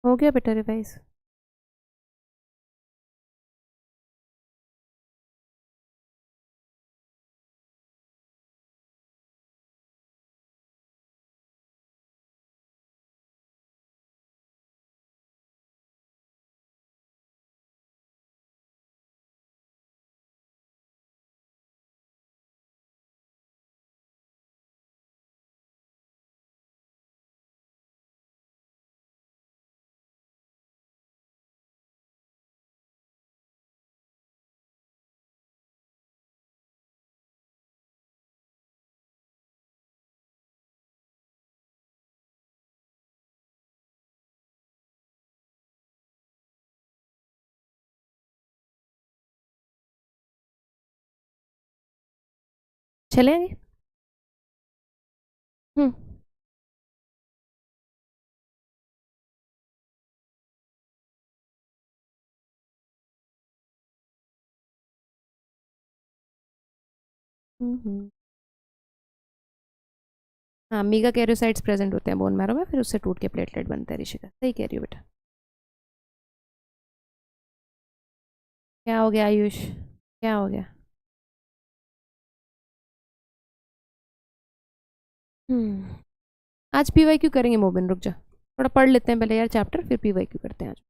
हो गया बेटा रिवाइज? चलेंगे। हम्म हम्म। हाँ, मीगा कैरियोसाइट्स प्रेजेंट होते हैं बोन मैरो में, फिर उससे टूट के प्लेटलेट बनते हैं ऋषिका, सही कह रही हो बेटा। क्या हो गया आयुष, क्या हो गया? हम्म। आज पीवाईक्यू करेंगे मोबिन, रुक जा, थोड़ा पढ़ लेते हैं पहले यार चैप्टर, फिर पीवाईक्यू करते हैं आज।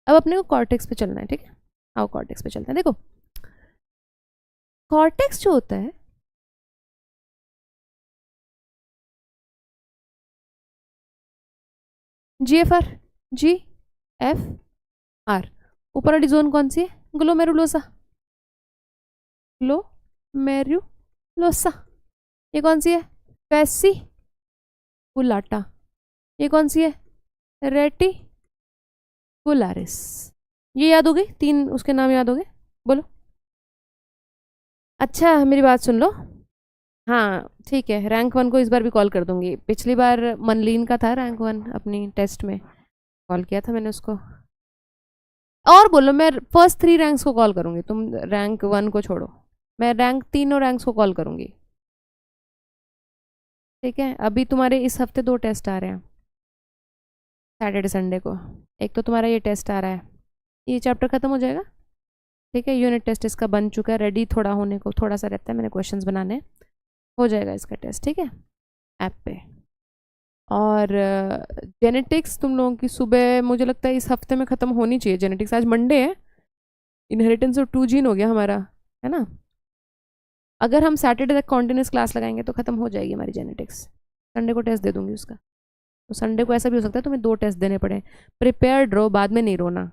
अब अपने को कॉर्टेक्स पे चलना है, ठीक है? आओ कॉर्टेक्स पे चलते हैं। देखो कॉर्टेक्स जो होता है, GFR, GFR, ऊपर वाली जोन कौन सी है? Glomerulosa, glomerulosa. ये कौन सी है? फैसिकुलाटा। ये कौन सी है? रेटिकुलारिस। ये याद हो गई? तीन उसके नाम याद हो गए? बोलो। अच्छा मेरी बात सुन लो। हाँ ठीक है, रैंक 1 को इस बार भी कॉल कर दूंगी। पिछली बार मनलीन का था रैंक 1, अपनी टेस्ट में कॉल किया था मैंने उसको। और बोलो, मैं फर्स्ट 3 रैंक्स को कॉल करूंगी, तुम रैंक 1 को छोड़ो। मैं रैंक तीनों रैंक्स को कॉल करूंगी, ठीक है? अभी तुम्हारे इस हफ्ते 2 टेस्ट आ रहे हैं, सैटरडे संडे को। एक तो तुम्हारा ये टेस्ट आ रहा है, ये चैप्टर खत्म हो जाएगा, ठीक है? यूनिट टेस्ट इसका बन चुका है, रेडी थोड़ा होने को थोड़ा सा रहता है, मैंने क्वेश्चंस बनाने, हो जाएगा इसका टेस्ट, ठीक है? ऐप पे। और जेनेटिक्स तुम लोगों की सुबह मुझे लगता है इस हफ्ते में ख़त्म होनी चाहिए जेनेटिक्स। आज मंडे है, इनहेरिटेंस ऑफ 2 जीन हो गया हमारा, है ना? अगर हम सैटरडे तक कॉन्टिन्यूस क्लास लगाएंगे तो ख़त्म हो जाएगी हमारी जेनेटिक्स। संडे को टेस्ट दे दूंगी उसका। तो संडे को ऐसा भी हो सकता है तुम्हें 2 टेस्ट देने पड़े। प्रिपेयर्ड रहो, बाद में नहीं रोना।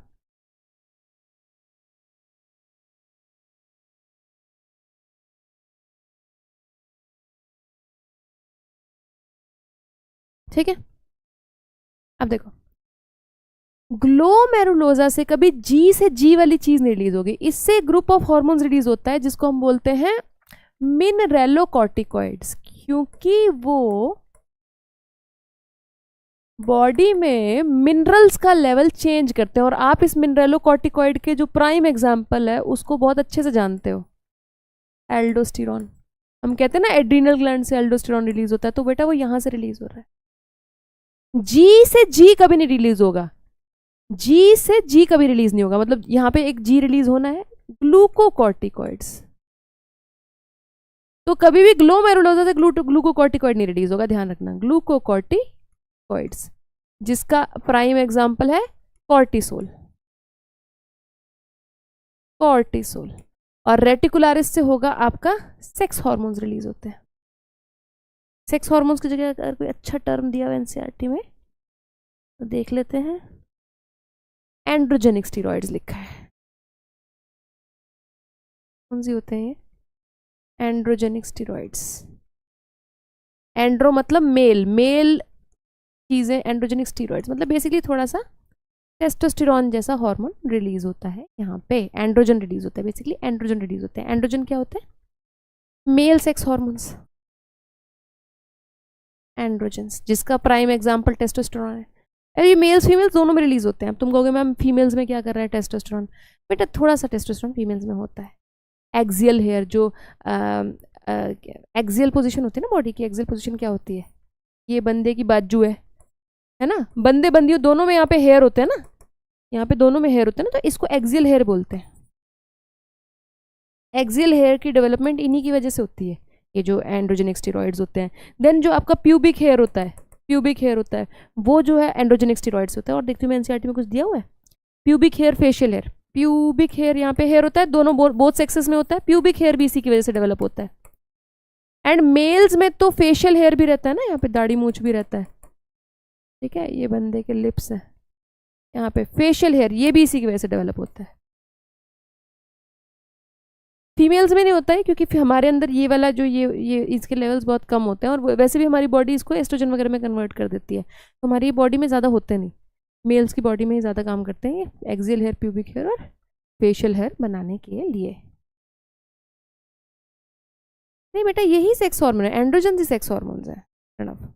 ठीक है, अब देखो, ग्लोमेरुलोजा से कभी जी से जी वाली चीज नहीं रिलीज होगी, इससे ग्रुप ऑफ हॉर्मोन्स रिलीज होता है जिसको हम बोलते हैं मिनरेलोकॉर्टिकॉइड्स, क्योंकि वो बॉडी में मिनरल्स का लेवल चेंज करते हैं। और आप इस मिनरेलोकॉर्टिकॉइड के जो प्राइम एग्जाम्पल है उसको बहुत अच्छे से जानते हो, एल्डोस्टेरॉन। हम कहते हैं ना एड्रीनल ग्लैंड से एल्डोस्टेरॉन रिलीज होता है, तो बेटा वो यहां से रिलीज हो रहा है। जी से जी कभी नहीं रिलीज होगा, जी से जी कभी रिलीज नहीं होगा, मतलब यहाँ पे एक जी रिलीज होना है, ग्लूकोकॉर्टिकॉइड्स। तो कभी भी ग्लोमेरुलोसा से ग्लूकोकॉर्टिकॉइड नहीं रिलीज होगा, ध्यान रखना, ग्लूकोकॉर्टिकॉइड्स, जिसका प्राइम एग्जांपल है कॉर्टिसोल, कॉर्टिसोल। और रेटिकुलारिस से होगा आपका सेक्स हार्मोन्स रिलीज होते हैं। सेक्स हार्मोन्स की जगह अगर कोई अच्छा टर्म दिया हुआ एनसीईआरटी में तो देख लेते हैं, एंड्रोजेनिक स्टीरॉइड्स लिखा है। कौन सी होते हैं ये? Androgenic steroids. एंड्रो मतलब मेल, मेल चीज़ें, एंड्रोजेनिक स्टीरॉइड्स मतलब बेसिकली थोड़ा सा टेस्टोस्टेरॉन जैसा हार्मोन रिलीज होता है यहाँ पे, एंड्रोजन रिलीज होता है, बेसिकली एंड्रोजन रिलीज होते हैं। एंड्रोजन क्या होते हैं? मेल सेक्स हार्मोन्स, एंड्रोजन्स, जिसका प्राइम एग्जांपल टेस्टोस्टेरॉन है। अरे ये मेल्स फीमेल्स दोनों में रिलीज होते हैं। अब तुम कहोगे मैम फीमेल्स में क्या कर रहा है टेस्टोस्टेरॉन? बेटा थोड़ा सा टेस्टोस्टेरॉन फीमेल्स में होता है। एक्सियल हेयर, जो एक्सियल पोजीशन होती है ना बॉडी की, एक्सियल पोजीशन क्या होती है? ये बंदे की बाजू है ना? बंदे बंदियों दोनों में यहाँ पे हेयर होते हैं ना, यहाँ पे दोनों में हेयर होते हैं ना, तो इसको एक्सियल हेयर बोलते हैं। एक्सियल हेयर की डेवलपमेंट इन्हीं की वजह से होती है, ये जो एंड्रोजेनिक स्टेरॉइड्स होते हैं। देन जो आपका प्यूबिक हेयर होता है, प्यूबिक हेयर होता है वो जो है एंड्रोजेनिक स्टेरॉइड्स होता है। और देखती हूँ मैं एनसीईआरटी में कुछ दिया हुआ है, pubic hair, facial hair, pubic hair, यहाँ पे हेयर होता है दोनों, बोथ सेक्सेस में होता है। प्यूबिक हेयर भी इसी की वजह से डेवलप होता है। एंड मेल्स में तो फेशियल हेयर भी रहता है ना, यहाँ पे दाढ़ी मूछ भी रहता है, ठीक है? ये बंदे के लिप्स है, यहाँ पे फेशियल हेयर, ये भी इसी की वजह से डेवलप होता है। फीमेल्स में नहीं होता है क्योंकि हमारे अंदर ये वाला जो ये इसके लेवल्स बहुत कम होते हैं, और वैसे भी हमारी बॉडी इसको एस्ट्रोजन वगैरह में कन्वर्ट कर देती है, तो हमारी बॉडी में ज़्यादा होते नहीं। मेल्स की बॉडी में ही ज़्यादा काम करते हैं ये एक्सियल हेयर, प्यूबिक हेयर और फेशियल हेयर बनाने के लिए। नहीं बेटा, यही सेक्स हार्मोन है, एंड्रोजन ही सेक्स हार्मोन्स है प्रणव।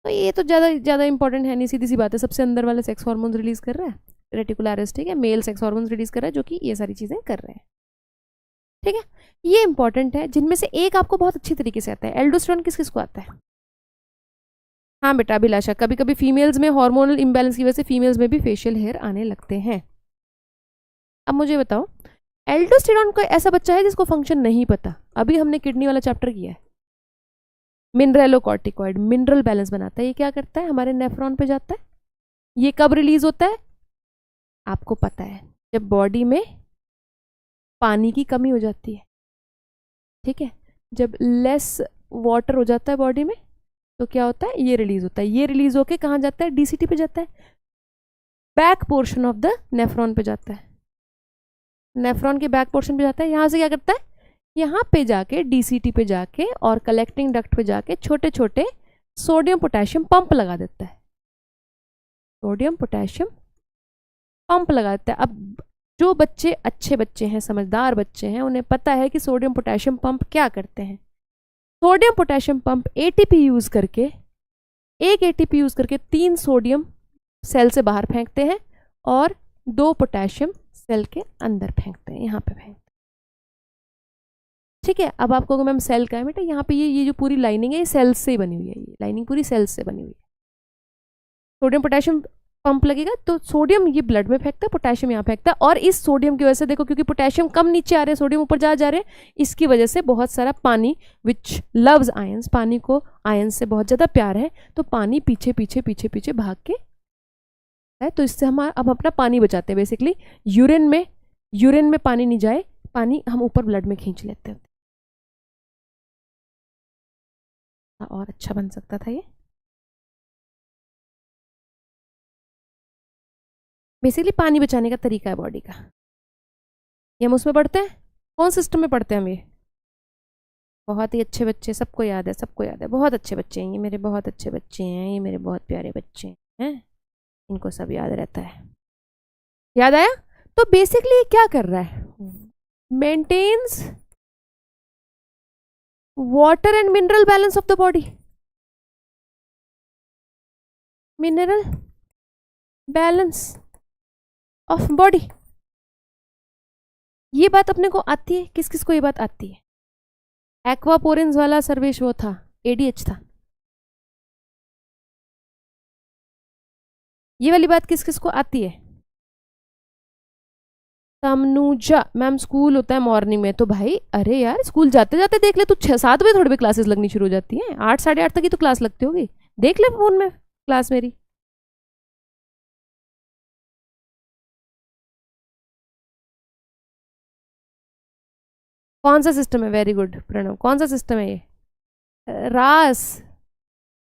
तो ये तो ज़्यादा ज़्यादा इंपॉर्टेंट है नहीं, सीधी सी बात है। सबसे अंदर वाले सेक्स हार्मोन्स रिलीज कर रहा है रेटिकुलरिस, ठीक है, मेल सेक्स हार्मोन्स रिलीज कर रहा है जो कि ये सारी चीज़ें कर रहे हैं, ठीक है। ये इंपॉर्टेंट है, जिनमें से एक आपको बहुत अच्छी तरीके से आता है। एल्डोस्टेरोन किस किस को आता है? हाँ बेटा अभिलाषा, कभी कभी फीमेल्स में हार्मोनल इम्बैलेंस की वजह से फीमेल्स में भी फेशियल हेयर आने लगते हैं। अब मुझे बताओ, एल्डोस्टेरोन कोई ऐसा बच्चा है जिसको फंक्शन नहीं पता? अभी हमने किडनी वाला चैप्टर किया है। मिनरलोकॉर्टिकॉइड मिनरल बैलेंस बनाता है। ये क्या करता है? हमारे नेफ्रॉन पे जाता है। ये कब रिलीज होता है? आपको पता है, जब बॉडी में पानी की कमी हो जाती है, ठीक है, जब लेस वाटर हो जाता है बॉडी में, तो क्या होता है? ये रिलीज होता है। ये रिलीज होके कहाँ जाता है? डीसीटी पे जाता है, back portion of the nephron पे जाता है। नेफ्रॉन के बैक पोर्शन पे जाता है। यहाँ से क्या करता है? यहाँ पे जाके डीसीटी पे जाके और कलेक्टिंग डक्ट पे जाके छोटे छोटे सोडियम पोटेशियम पंप लगा देता है। सोडियम पोटेशियम पंप लगा देता है। अब जो बच्चे अच्छे बच्चे हैं, समझदार बच्चे हैं, उन्हें पता है कि सोडियम पोटेशियम पंप क्या करते हैं। Sodium potassium pump ATP use करके, एक एटीपी यूज करके 3 सोडियम सेल से बाहर फेंकते हैं और 2 पोटेशियम सेल के अंदर फेंकते हैं, यहाँ पे फेंकते हैं, ठीक है। अब आपको मैम सेल का है बेटा, यहाँ पे ये जो पूरी लाइनिंग है ये सेल्स से ही बनी हुई है। ये लाइनिंग पूरी सेल्स से बनी हुई है। सोडियम पोटेशियम पंप लगेगा तो सोडियम ये ब्लड में फेंकता है, पोटेशियम यहाँ फेंकता है। और इस सोडियम की वजह से देखो, क्योंकि पोटेशियम कम नीचे आ रहे हैं, सोडियम ऊपर जा रहे हैं, इसकी वजह से बहुत सारा पानी, विच लव्स आयंस, पानी को आयंस से बहुत ज़्यादा प्यार है, तो पानी पीछे पीछे पीछे पीछे भाग के है। तो इससे हम अब अपना पानी बचाते हैं। बेसिकली यूरिन में पानी नहीं जाए, पानी हम ऊपर ब्लड में खींच लेते हैं। और अच्छा बन सकता था ये। बेसिकली पानी बचाने का तरीका है बॉडी का। ये हम उसमें पढ़ते हैं, कौन सिस्टम में पढ़ते हैं हम? ये बहुत ही अच्छे बच्चे, सबको याद है, सबको याद है, बहुत अच्छे बच्चे हैं ये, मेरे बहुत अच्छे बच्चे हैं ये, मेरे बहुत प्यारे बच्चे हैं, इनको सब याद रहता है। याद आया? तो बेसिकली ये क्या कर रहा है? Maintains water and mineral balance of the body. Mineral balance of body, ये बात अपने को आती है। किस किस को ये बात आती है? एक्वापोरिन्स वाला सर्वेश वो था, एडीएच था। ये वाली बात किस किस को आती है? तमनुजा मैम, स्कूल होता है मॉर्निंग में, तो भाई अरे यार स्कूल जाते जाते देख ले, तू 6-7 बजे थोड़ी भी क्लासेस लगनी शुरू हो जाती हैं, 8 साढ़े 8 तक ही तो क्लास लगती होगी, देख ले फोन में क्लास मेरी। कौन सा सिस्टम है? वेरी गुड प्रणव, कौन सा सिस्टम है ये? रास,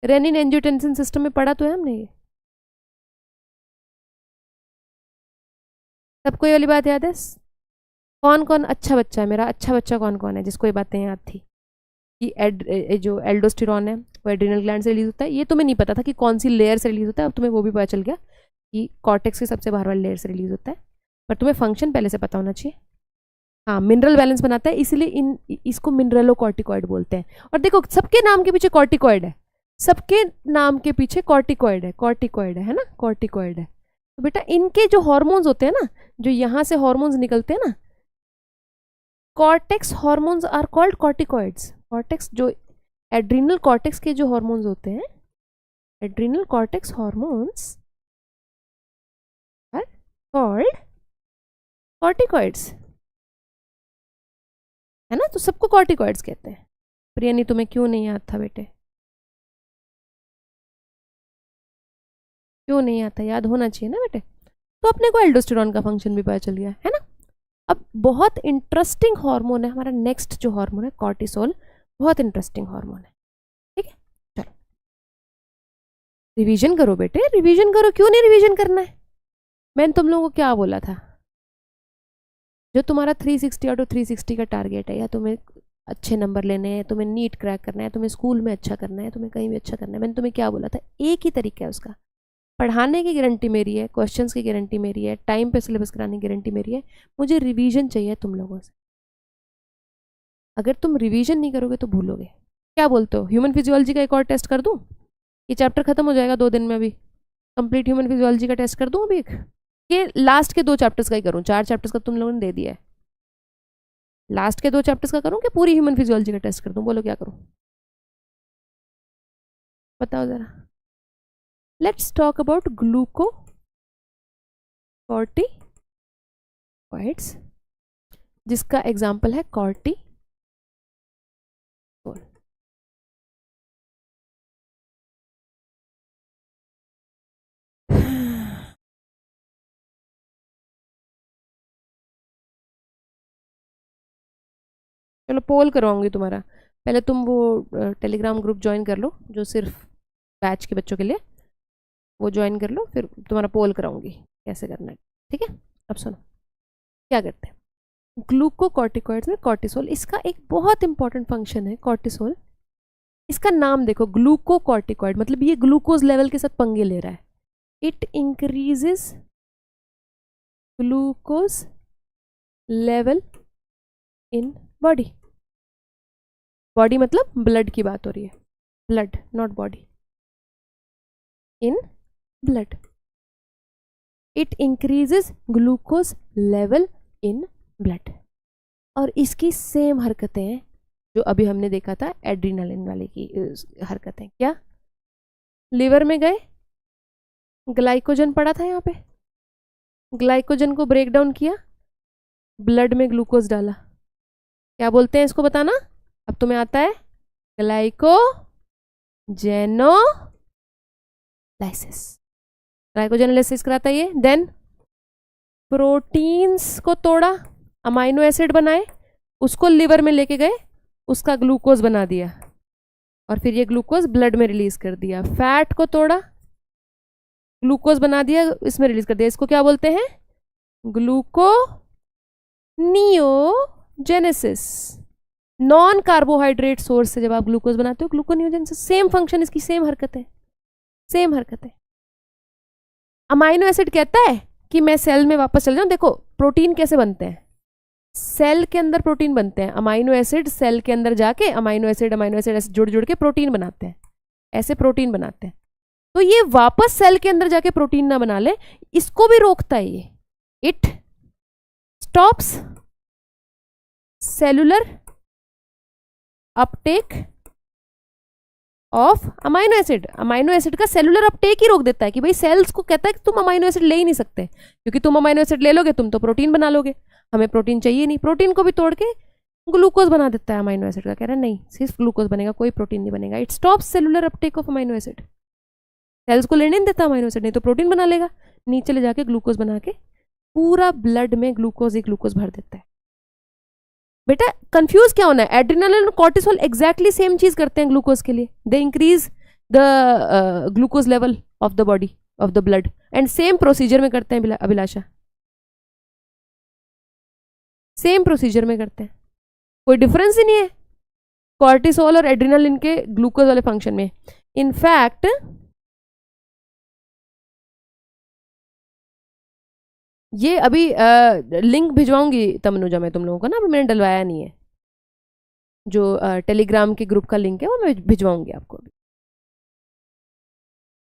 रेनिन एंजियोटेंसिन सिस्टम में पढ़ा तो है हमने ये। सबको ये वाली बात याद है? कौन कौन अच्छा बच्चा है मेरा? अच्छा बच्चा कौन कौन है जिसको ये बातें याद थी कि जो एल्डोस्टेरॉन है वो एड्रिनल ग्लैंड से रिलीज होता है। ये तुम्हें नहीं पता था कि कौन सी लेयर से रिलीज होता है, अब तुम्हें वो भी पता चल गया कि कॉर्टेक्स के सबसे बाहर वाली लेयर से रिलीज होता है, पर तुम्हें फंक्शन पहले से पता होना चाहिए। हाँ, मिनरल बैलेंस बनाता है, इसलिए इसको मिनरलोकॉर्टिकॉइड बोलते हैं। और देखो सबके नाम के पीछे कॉर्टिकॉइड है, सबके नाम के पीछे कॉर्टिकॉइड है, कॉर्टिकॉइड है ना, कॉर्टिकॉइड है। तो बेटा इनके जो हॉर्मोन्स होते हैं ना, जो यहाँ से हॉर्मोन्स निकलते हैं ना, cortex hormones are called corticoids. Cortex जो एड्रिनल कॉर्टेक्स के जो हॉर्मोन्स होते हैं, adrenal cortex hormones are called corticoids, है ना। तो सबको कॉर्टिकॉइड्स कहते हैं। प्रियनी तुम्हें क्यों नहीं याद था बेटे? क्यों नहीं आता? याद होना चाहिए ना बेटे। तो अपने को एल्डोस्टेरॉन का फंक्शन भी पता चल गया है ना। अब बहुत इंटरेस्टिंग हार्मोन है हमारा नेक्स्ट जो हार्मोन है, कॉर्टिसोल, बहुत इंटरेस्टिंग हार्मोन है, ठीक है। चलो रिवीजन करो बेटे, रिवीजन करो। क्यों नहीं रिवीजन करना है? मैंने तुम लोगों को क्या बोला था? जो तुम्हारा 360 आउट ऑफ 360 का टारगेट है, या तुम्हें अच्छे नंबर लेने हैं, तुम्हें नीट क्रैक करना है, तुम्हें स्कूल में अच्छा करना है, तुम्हें कहीं भी अच्छा करना है, मैंने तुम्हें क्या बोला था? एक ही तरीका है उसका, पढ़ाने की गारंटी मेरी है, क्वेश्चंस की गारंटी मेरी है, टाइम पे सिलेबस कराने की गारंटी मेरी है, मुझे रिवीजन चाहिए तुम लोगों से। अगर तुम रिवीजन नहीं करोगे तो भूलोगे। क्या बोलते हो, ह्यूमन फिजियोलॉजी का एक और टेस्ट कर दूं? ये चैप्टर खत्म हो जाएगा 2 दिन में, अभी कंप्लीट ह्यूमन फिजियोलॉजी का टेस्ट कर दूं अभी एक? ये लास्ट के 2 चैप्टर्स का ही करूं? 4 चैप्टर्स का तुम लोगों ने दे दिया है, लास्ट के 2 चैप्टर्स का करूं कि पूरी ह्यूमन फिजियोलॉजी का टेस्ट कर दूं? बोलो क्या करूं, बताओ जरा। लेट्स टॉक अबाउट ग्लूकोकॉर्टिकॉइड्स, जिसका एग्जाम्पल है कॉर्टिसोल। चलो पोल करवाऊंगी तुम्हारा, पहले तुम वो टेलीग्राम ग्रुप ज्वाइन कर लो जो सिर्फ बैच के बच्चों के लिए, वो ज्वाइन कर लो, फिर तुम्हारा पोल कराऊंगी कैसे करना है, ठीक है? अब सुनो क्या करते हैं। ग्लूकोकॉर्टिकॉइड्स में कॉर्टिसोल, इसका एक बहुत इंपॉर्टेंट फंक्शन है कॉर्टिसोल। इसका नाम देखो, ग्लूकोकॉर्टिकॉइड, मतलब ये ग्लूकोज लेवल के साथ पंगे ले रहा है। It increases glucose level in body. Body मतलब ब्लड की बात हो रही है, blood not body, in blood. It increases glucose level in blood. और इसकी सेम हरकतें हैं जो अभी हमने देखा था एड्रीनलिन वाले की हरकतें। क्या? लिवर में गए, ग्लाइकोजन पड़ा था यहाँ पे, ग्लाइकोजन को ब्रेक डाउन किया, ब्लड में ग्लूकोज डाला। क्या बोलते हैं इसको, बताना। अब तुम्हें आता है, ग्लाइकोजेनोलाइसिस। ग्लाइकोजेनोलाइसिस कराता है ये। देन प्रोटीन्स को तोड़ा, अमाइनो एसिड बनाए, उसको लिवर में लेके गए, उसका ग्लूकोज बना दिया, और फिर ये ग्लूकोज ब्लड में रिलीज कर दिया। फैट को तोड़ा, ग्लूकोज बना दिया, इसमें रिलीज कर दिया। इसको क्या बोलते हैं? ग्लूकोनियोजेनेसिस। नॉन कार्बोहाइड्रेट सोर्स से जब आप ग्लूकोज बनाते हो, ग्लूकोनियोजेनेसिस। सेम फंक्शन, इसकी सेम हरकत है, सेम हरकत है। अमाइनो एसिड कहता है कि मैं सेल में वापस चल जाऊं। देखो प्रोटीन कैसे बनते हैं, सेल के अंदर प्रोटीन बनते हैं, अमाइनो एसिड सेल के अंदर जाके अमाइनो एसिड ऐसे जुड़ जुड़ के प्रोटीन बनाते हैं, ऐसे प्रोटीन बनाते हैं। तो ये वापस सेल के अंदर जाके प्रोटीन ना बना ले, इसको भी रोकता है ये। It stops cellular uptake of amino acid. Amino acid का सेलुलर अपटेक ही रोक देता है कि भाई सेल्स को कहता है कि तुम अमाइनो एसिड ले ही नहीं सकते, क्योंकि तुम अमाइनो एसिड ले लोगे तुम तो प्रोटीन बना लोगे, हमें प्रोटीन चाहिए नहीं। प्रोटीन को भी तोड़ के ग्लूकोज बना देता है अमाइनो एसिड का। कह रहा है नहीं, सिर्फ ग्लूकोज बनेगा, कोई प्रोटीन नहीं बनेगा। It stops cellular uptake of amino acid. Cells को लेने नहीं देता अमाइनो एसिड, नहीं तो प्रोटीन बना लेगा, नीचे ले जाके ग्लूकोज बना के पूरा ब्लड में ग्लूकोज ही ग्लूकोज भर देता है। बेटा कंफ्यूज क्या होना है, एड्रिनलिन और कॉर्टिसोल एग्जैक्टली सेम चीज करते हैं ग्लूकोज के लिए। They increase the glucose level of the body of the blood, and same procedure में करते हैं अभिलाषा, सेम प्रोसीजर में करते हैं, कोई डिफरेंस ही नहीं है कॉर्टिसोल और एड्रिनलिन के ग्लूकोज वाले फंक्शन में। इनफैक्ट ये अभी लिंक भिजवाऊंगी तमनुजा मैं तुम लोगों को ना, अभी मैंने डलवाया नहीं है, जो टेलीग्राम के ग्रुप का लिंक है वो मैं भिजवाऊंगी आपको अभी।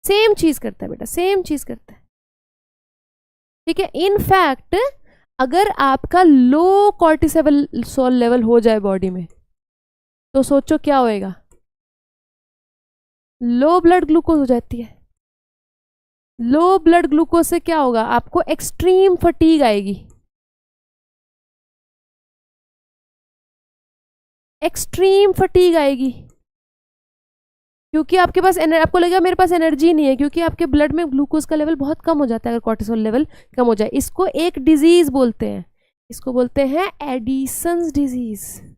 सेम चीज करता है बेटा, सेम चीज करता है, ठीक है? इनफैक्ट अगर आपका लो कॉर्टिसोल लेवल हो जाए बॉडी में, तो सोचो क्या होएगा, लो ब्लड ग्लूकोज हो जाती है। लो ब्लड ग्लूकोज से क्या होगा, आपको एक्सट्रीम फटीग आएगी, एक्सट्रीम फटीग आएगी, क्योंकि आपके पास आपको लगेगा मेरे पास एनर्जी नहीं है, क्योंकि आपके ब्लड में ग्लूकोज का लेवल बहुत कम हो जाता है अगर कॉर्टिसोल लेवल कम हो जाए। इसको एक डिजीज बोलते हैं, इसको बोलते हैं एडिसन्स डिजीज,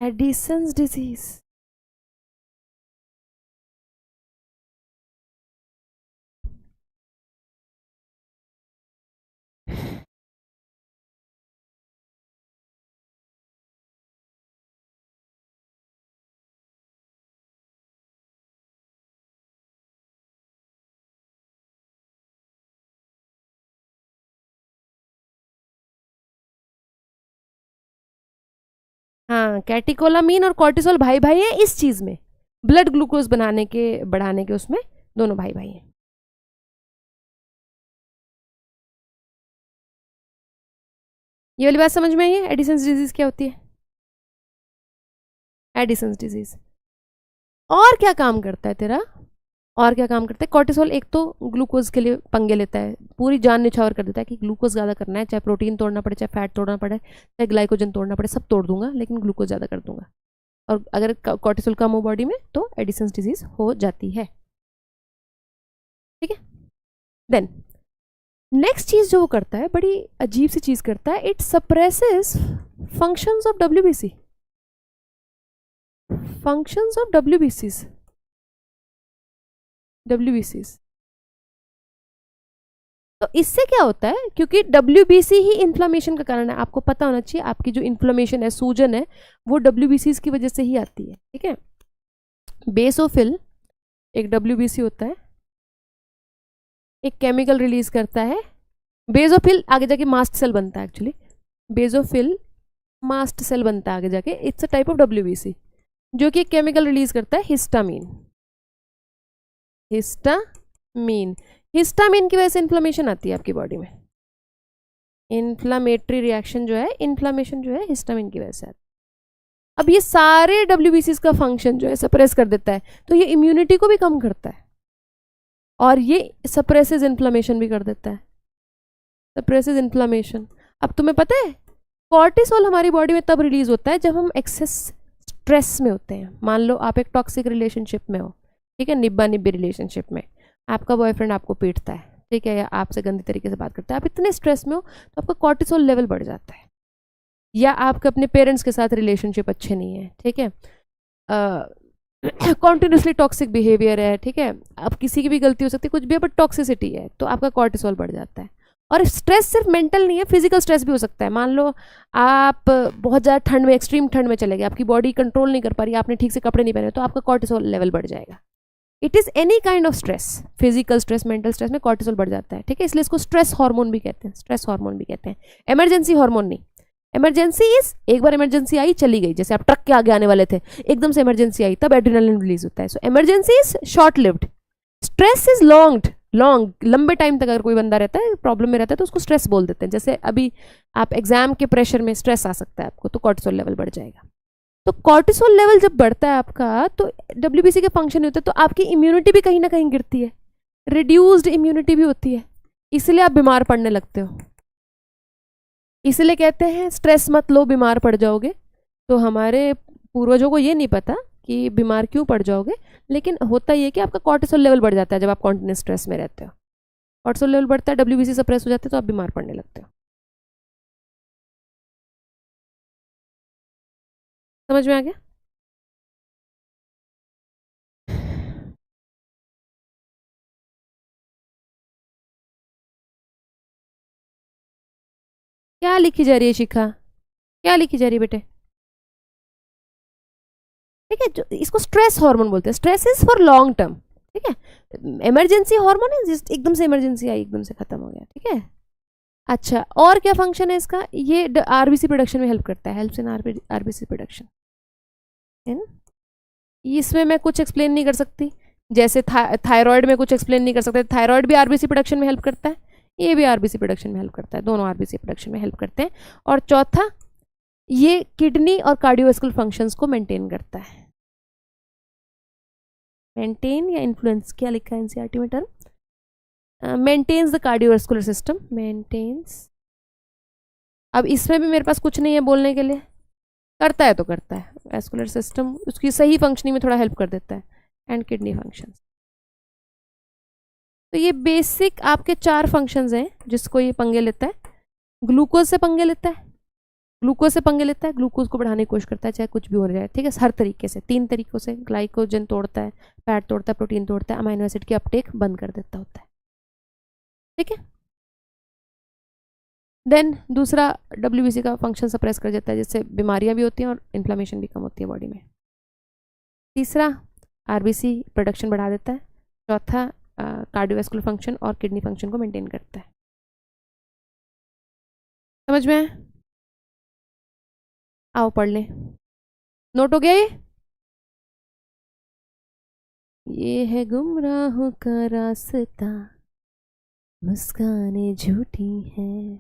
एडिसन्स डिजीज।
हाँ, कैटिकोलामीन और कॉर्टिसोल भाई भाई है इस चीज में, ब्लड ग्लूकोज बनाने के बढ़ाने के, उसमें दोनों भाई भाई हैं। ये वाली बात समझ में आई है? एडिसन्स डिजीज क्या होती है? Edison's disease. और क्या काम करता है तेरा? और क्या काम करता है? कॉर्टिसोल एक तो ग्लूकोज के लिए पंगे लेता है, पूरी जान निछावर कर देता है कि ग्लूकोज ज़्यादा करना है, चाहे प्रोटीन तोड़ना पड़े, चाहे फैट तोड़ना पड़े, चाहे ग्लाइकोजन तोड़ना पड़े, सब तोड़ दूंगा लेकिन ग्लूकोज ज़्यादा कर दूंगा। और अगर कॉर्टिसोल कम हो बॉडी में तो एडिसन्स डिजीज हो जाती है। ठीक है। देन नेक्स्ट चीज जो वो करता है, बड़ी अजीब सी चीज करता है, it suppresses functions of WBC. Functions of डब्ल्यूबीसीज। तो इससे क्या होता है, क्योंकि डब्ल्यूबीसी ही इन्फ्लामेशन का कारण है, आपको पता होना चाहिए, आपकी जो इन्फ्लामेशन है, सूजन है, वो डब्ल्यूबीसीज की वजह से ही आती है। ठीक है। बेसोफिल एक डब्ल्यूबीसी होता है, एक केमिकल रिलीज करता है। बेसोफिल आगे जाके मास्ट सेल बनता है, एक्चुअली बेसोफिल मास्ट सेल बनता है आगे जाके, it's a type of WBC, जो कि एक केमिकल रिलीज करता है हिस्टामीन। हिस्टामीन, हिस्टामीन की वजह से इन्फ्लामेशन आती है आपकी बॉडी में। इन्फ्लामेटरी रिएक्शन जो है, इन्फ्लामेशन जो है, हिस्टामीन की वजह से आती है। अब ये सारे डब्ल्यूबीसीज का फंक्शन जो है सप्रेस कर देता है, तो ये इम्यूनिटी को भी कम करता है और ये सप्रेसेस इन्फ्लामेशन भी कर देता है, सप्रेसेस इन्फ्लामेशन। अब तुम्हें पता है कॉर्टिसोल हमारी बॉडी में तब रिलीज होता है जब हम एक्सेस स्ट्रेस में होते हैं। मान लो आप एक टॉक्सिक रिलेशनशिप में हो, ठीक है, निब्बा निब्बी रिलेशनशिप में, आपका बॉयफ्रेंड आपको पीटता है, ठीक है, या आपसे गंदी तरीके से बात करता है, आप इतने स्ट्रेस में हो तो आपका कॉर्टिसोल लेवल बढ़ जाता है। या आपके अपने पेरेंट्स के साथ रिलेशनशिप अच्छे नहीं है, ठीक है, कॉन्टिन्यूसली टॉक्सिक बिहेवियर है, ठीक है, अब किसी की भी गलती हो सकती है, कुछ भी, बट टॉक्सिसिटी है, तो आपका कॉर्टिसोल बढ़ जाता है। और स्ट्रेस सिर्फ मेंटल नहीं है, फिजिकल स्ट्रेस भी हो सकता है। मान लो आप बहुत ज़्यादा ठंड में, एक्सट्रीम ठंड में चले गए, आपकी बॉडी कंट्रोल नहीं कर पा रही, आपने ठीक से कपड़े नहीं पहने, तो आपका कॉर्टिसोल लेवल बढ़ जाएगा। It is any kind of stress, physical stress, mental stress में कॉर्टिसोल बढ़ जाता है। ठीक है, इसलिए इसको स्ट्रेस हार्मोन भी कहते हैं, स्ट्रेस हार्मोन भी कहते हैं, इमरजेंसी हार्मोन नहीं। इमरजेंसी इज एक बार इमरजेंसी आई चली गई, जैसे आप ट्रक के आगे आने वाले थे, एकदम से इमरजेंसी आई, तब एड्रेनालिन रिलीज होता है। So emergency is short lived, stress is long, लंबे टाइम तक अगर कोई बंदा रहता है, प्रॉब्लम में रहता है, तो उसको स्ट्रेस बोल देते हैं। जैसे अभी आप एग्जाम के प्रेशर में स्ट्रेस आ सकता है आपको, तो कॉर्टिसोल लेवल बढ़ जाएगा। तो कॉर्टिसोल लेवल जब बढ़ता है आपका, तो डब्ल्यूबीसी के फंक्शन होते हैं, तो आपकी इम्यूनिटी भी कहीं ना कहीं गिरती है, रिड्यूस्ड इम्यूनिटी भी होती है, इसलिए आप बीमार पड़ने लगते हो। इसलिए कहते हैं स्ट्रेस मत लो, बीमार पड़ जाओगे। तो हमारे पूर्वजों को ये नहीं पता कि बीमार क्यों पड़ जाओगे, लेकिन होता ये कि आपका कॉर्टिसोल लेवल बढ़ जाता है जब आप कॉन्टिन्यूस स्ट्रेस में रहते हो। कॉर्टिसोल लेवल बढ़ता है, डब्ल्यूबीसी सप्रेस हो जाते हैं, तो आप बीमार पड़ने लगते हो। समझ में आ गया? क्या लिखी जा रही है शिखा? क्या लिखी जा रही है बेटे? ठीक है, जो इसको स्ट्रेस हार्मोन बोलते हैं, stress is for long term. ठीक है, इमरजेंसी हार्मोन है एकदम से इमरजेंसी आई, एकदम से खत्म हो गया। ठीक है, अच्छा, और क्या फंक्शन है इसका? ये आरबीसी प्रोडक्शन में हेल्प करता है, हेल्प्स इन आरबीसी प्रोडक्शन। इसमें मैं कुछ एक्सप्लेन नहीं कर सकती, जैसे थायराइड में कुछ एक्सप्लेन नहीं कर सकते, थायराइड भी आरबीसी प्रोडक्शन में हेल्प करता है, ये भी आरबीसी प्रोडक्शन में हेल्प करता है, दोनों आरबीसी प्रोडक्शन में हेल्प करते हैं। और चौथा, ये किडनी और कार्डियोवास्कुलर फंक्शंस को मेंटेन करता है। मेंटेन या इन्फ्लुएंस, क्या लिखा है एनसीईआरटी में term? Maintains the cardiovascular system, maintains. अब इसमें भी मेरे पास कुछ नहीं है बोलने के लिए, करता है तो करता है, वैस्कुलर सिस्टम उसकी सही फंक्शनिंग में थोड़ा हेल्प कर देता है, एंड किडनी फंक्शंस। तो ये बेसिक आपके 4 फंक्शंस हैं जिसको ये पंगे लेता है। ग्लूकोज से पंगे लेता है, ग्लूकोज से पंगे लेता है, ग्लूकोज को बढ़ाने की कोशिश करता है, चाहे कुछ भी हो जाए। ठीक है, हर तरीके से, 3 तरीकों से, ग्लाइकोजन तोड़ता है, फैट तोड़ता है, प्रोटीन तोड़ता है, अमाइनो एसिड की अपटेक बंद कर देता होता है। ठीक है, देन दूसरा डब्ल्यूबीसी का फंक्शन सप्रेस कर देता है, जिससे बीमारियां भी होती हैं और इन्फ्लामेशन भी कम होती है बॉडी में। तीसरा, आरबीसी प्रोडक्शन बढ़ा देता है। चौथा, कार्डियोवास्कुलर फंक्शन और किडनी फंक्शन को मेंटेन करता है। समझ में आया? आओ पढ़ लें। नोट हो गया ये है गुमराहों का रास्ता, मुस्कानें झूठी हैं।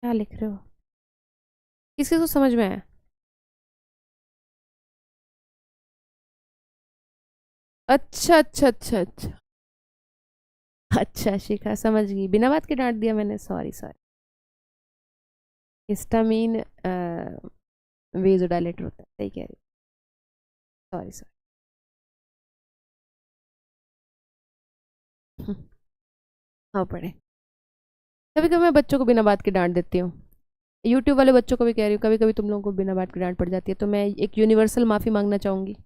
क्या लिख रहे हो? किसी को समझ में आया? अच्छा अच्छा अच्छा अच्छा। अच्छा शिखा समझ गई, बिना बात के डांट दिया मैंने, सॉरी सॉरी। हिस्टामीन वेजोडाइलेटर होता है, सही कह रही, सॉरी सॉरी। हाँ पढ़े। कभी कभी मैं बच्चों को बिना बात के डांट देती हूँ, यूट्यूब वाले बच्चों को भी कह रही हूँ, कभी कभी तुम लोगों को बिना बात के डांट पड़ जाती है, तो मैं एक यूनिवर्सल माफ़ी मांगना चाहूँगी,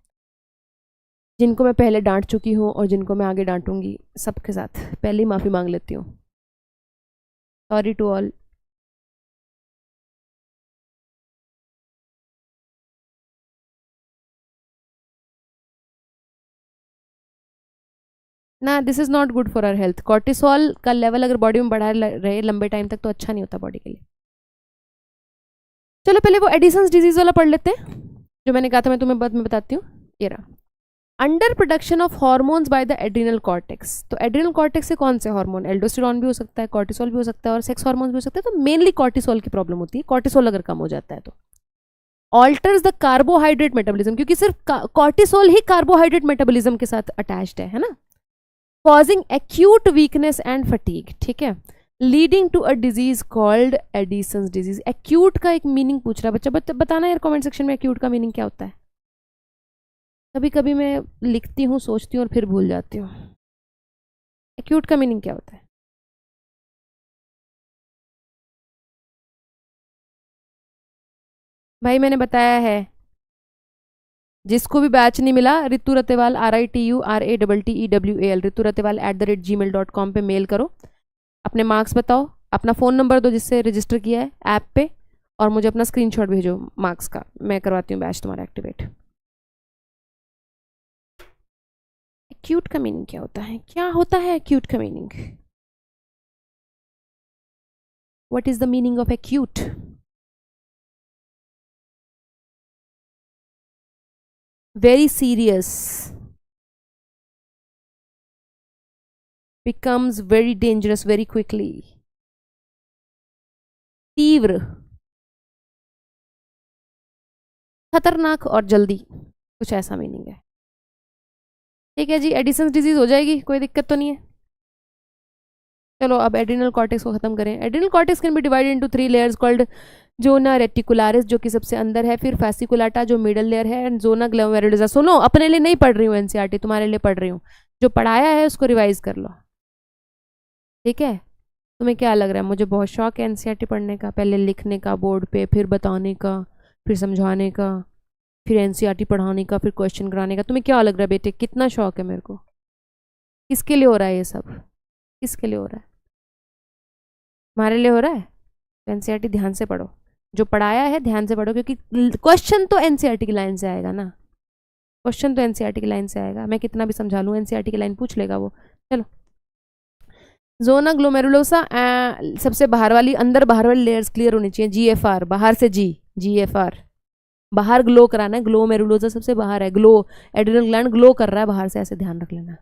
जिनको मैं पहले डांट चुकी हूँ और जिनको मैं आगे डांटूंगी, सबके साथ पहले ही माफ़ी मांग लेती हूँ। Sorry to all. ना this is not good for our health, cortisol का लेवल अगर बॉडी में बढ़ा रहे लंबे टाइम तक तो अच्छा नहीं होता बॉडी के लिए। चलो पहले वो एडिसन्स डिजीज वाला पढ़ लेते हैं, जो मैंने कहा था, मैं तुम्हें बाद में बताती हूँ। ये रहा, under production of hormones by the adrenal cortex. तो एड्रिनल कॉर्टेक्स से कौन से हार्मोन, एल्डोस्टेरॉन भी हो सकता है, कॉर्टिसोल भी हो सकता है, और सेक्स हार्मोन्स भी हो सकते हैं, तो मेनली कॉर्टिसोल की प्रॉब्लम होती है, कॉर्टिसोल अगर कम हो जाता है तो। ऑल्टर्स द कार्बोहाइड्रेट मेटाबॉलिज्म, क्योंकि सिर्फ कॉर्टिसोल ही कार्बोहाइड्रेट मेटाबॉलिज्म के साथ अटैच्ड है ना, causing acute weakness and fatigue, ठीक है, leading to a disease called Addison's disease. Acute का एक मीनिंग पूछ रहा है बच्चा, बताना यार कमेंट सेक्शन में एक्यूट का मीनिंग क्या होता है। कभी कभी मैं लिखती हूँ, सोचती हूँ और फिर भूल जाती हूँ। एक्यूट का मीनिंग क्या होता है? भाई मैंने बताया है, जिसको भी बैच नहीं मिला, रितु रतेवाल RITURATTEWAL, रितु रतेवाल @gmail.com पे मेल करो, अपने मार्क्स बताओ, अपना फ़ोन नंबर दो जिससे रजिस्टर किया है ऐप पे, और मुझे अपना स्क्रीनशॉट भेजो मार्क्स का, मैं करवाती हूँ बैच तुम्हारा एक्टिवेट। एक्यूट का मीनिंग क्या होता है, क्या होता है एक्यूट का meaning? What is the meaning of acute? Very serious, becomes very dangerous very quickly, तीव्र, खतरनाक और जल्दी, कुछ ऐसा मीनिंग है। ठीक है जी, एडिसन्स डिजीज हो जाएगी, कोई दिक्कत तो नहीं है। चलो अब एड्रिनल कॉर्टेक्स को खत्म करें। Adrenal cortex can be divided into 3 layers called zona reticularis, जो कि सबसे अंदर है, फिर फैसिकुलाटा जो मिडल लेयर है, एंड जोना ग्लोमेरुलोसा। सुनो, अपने लिए नहीं पढ़ रही हूँ एनसीईआरटी, तुम्हारे लिए पढ़ रही हूँ, जो पढ़ाया है उसको रिवाइज कर लो, ठीक है। तुम्हें क्या लग रहा है, मुझे बहुत शौक है एनसीईआरटी पढ़ने का, पहले लिखने का बोर्ड पे, फिर बताने का, फिर समझाने का, फिर एनसीईआरटी पढ़ाने का, फिर क्वेश्चन कराने का। तुम्हें क्या लग रहा है बेटे, कितना शौक है मेरे को? किसके लिए हो रहा है ये सब, किसके लिए हो रहा है? हमारे लिए हो रहा है। तो एनसीईआरटी ध्यान से पढ़ो, जो पढ़ाया है ध्यान से पढ़ो, क्योंकि क्वेश्चन तो एनसीईआरटी की लाइन से आएगा ना, क्वेश्चन तो एनसीईआरटी की लाइन से आएगा, मैं कितना भी समझा लूँ एनसीईआरटी की लाइन पूछ लेगा वो। चलो, जोना ग्लोमेरुलोसा, सबसे बाहर वाली, अंदर बाहर वाली लेयर्स क्लियर होनी चाहिए, GFR बाहर से, GFR बाहर ग्लो कराना है, ग्लोमेरुलोसा सबसे बाहर है, ग्लो, एड्रिनल ग्लैंड ग्लो कर रहा है बाहर से, ऐसे ध्यान रख लेना।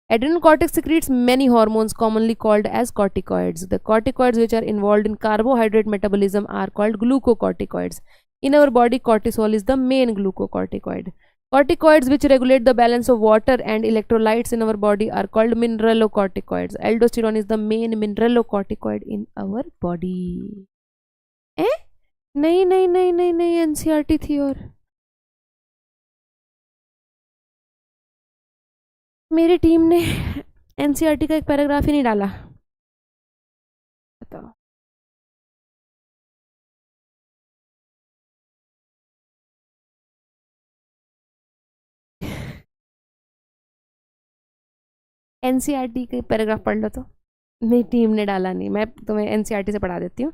Adrenal cortex secretes many hormones commonly called as corticoids. The corticoids which are involved in carbohydrate metabolism are called glucocorticoids. In our body, cortisol is the main glucocorticoid. Corticoids which regulate the balance of water and electrolytes in our body are called mineralocorticoids. Aldosterone is the main mineralocorticoid in our body. Eh? नहीं नहीं नहीं नहीं नहीं, NCERT थी और मेरी team ने NCERT का एक पैराग्राफ ही नहीं डाला, बताओ। एनसीईआरटी के पैराग्राफ पढ़ लो तो। मेरी टीम ने डाला नहीं, मैं तुम्हें एनसीईआरटी से पढ़ा देती हूँ।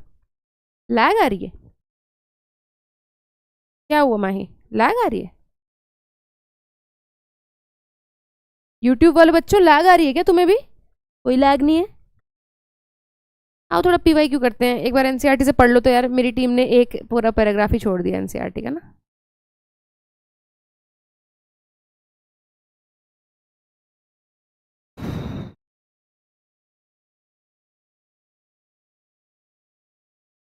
लैग आ रही है, क्या हुआ माही, लैग आ रही है? यूट्यूब वाले बच्चों लैग आ रही है क्या तुम्हें भी? कोई लैग नहीं है। आओ थोड़ा पीवाईक्यू करते हैं, एक बार एनसीईआरटी से पढ़ लो तो यार, मेरी टीम ने एक पूरा पैराग्राफ ही छोड़ दिया एनसीईआरटी का ना।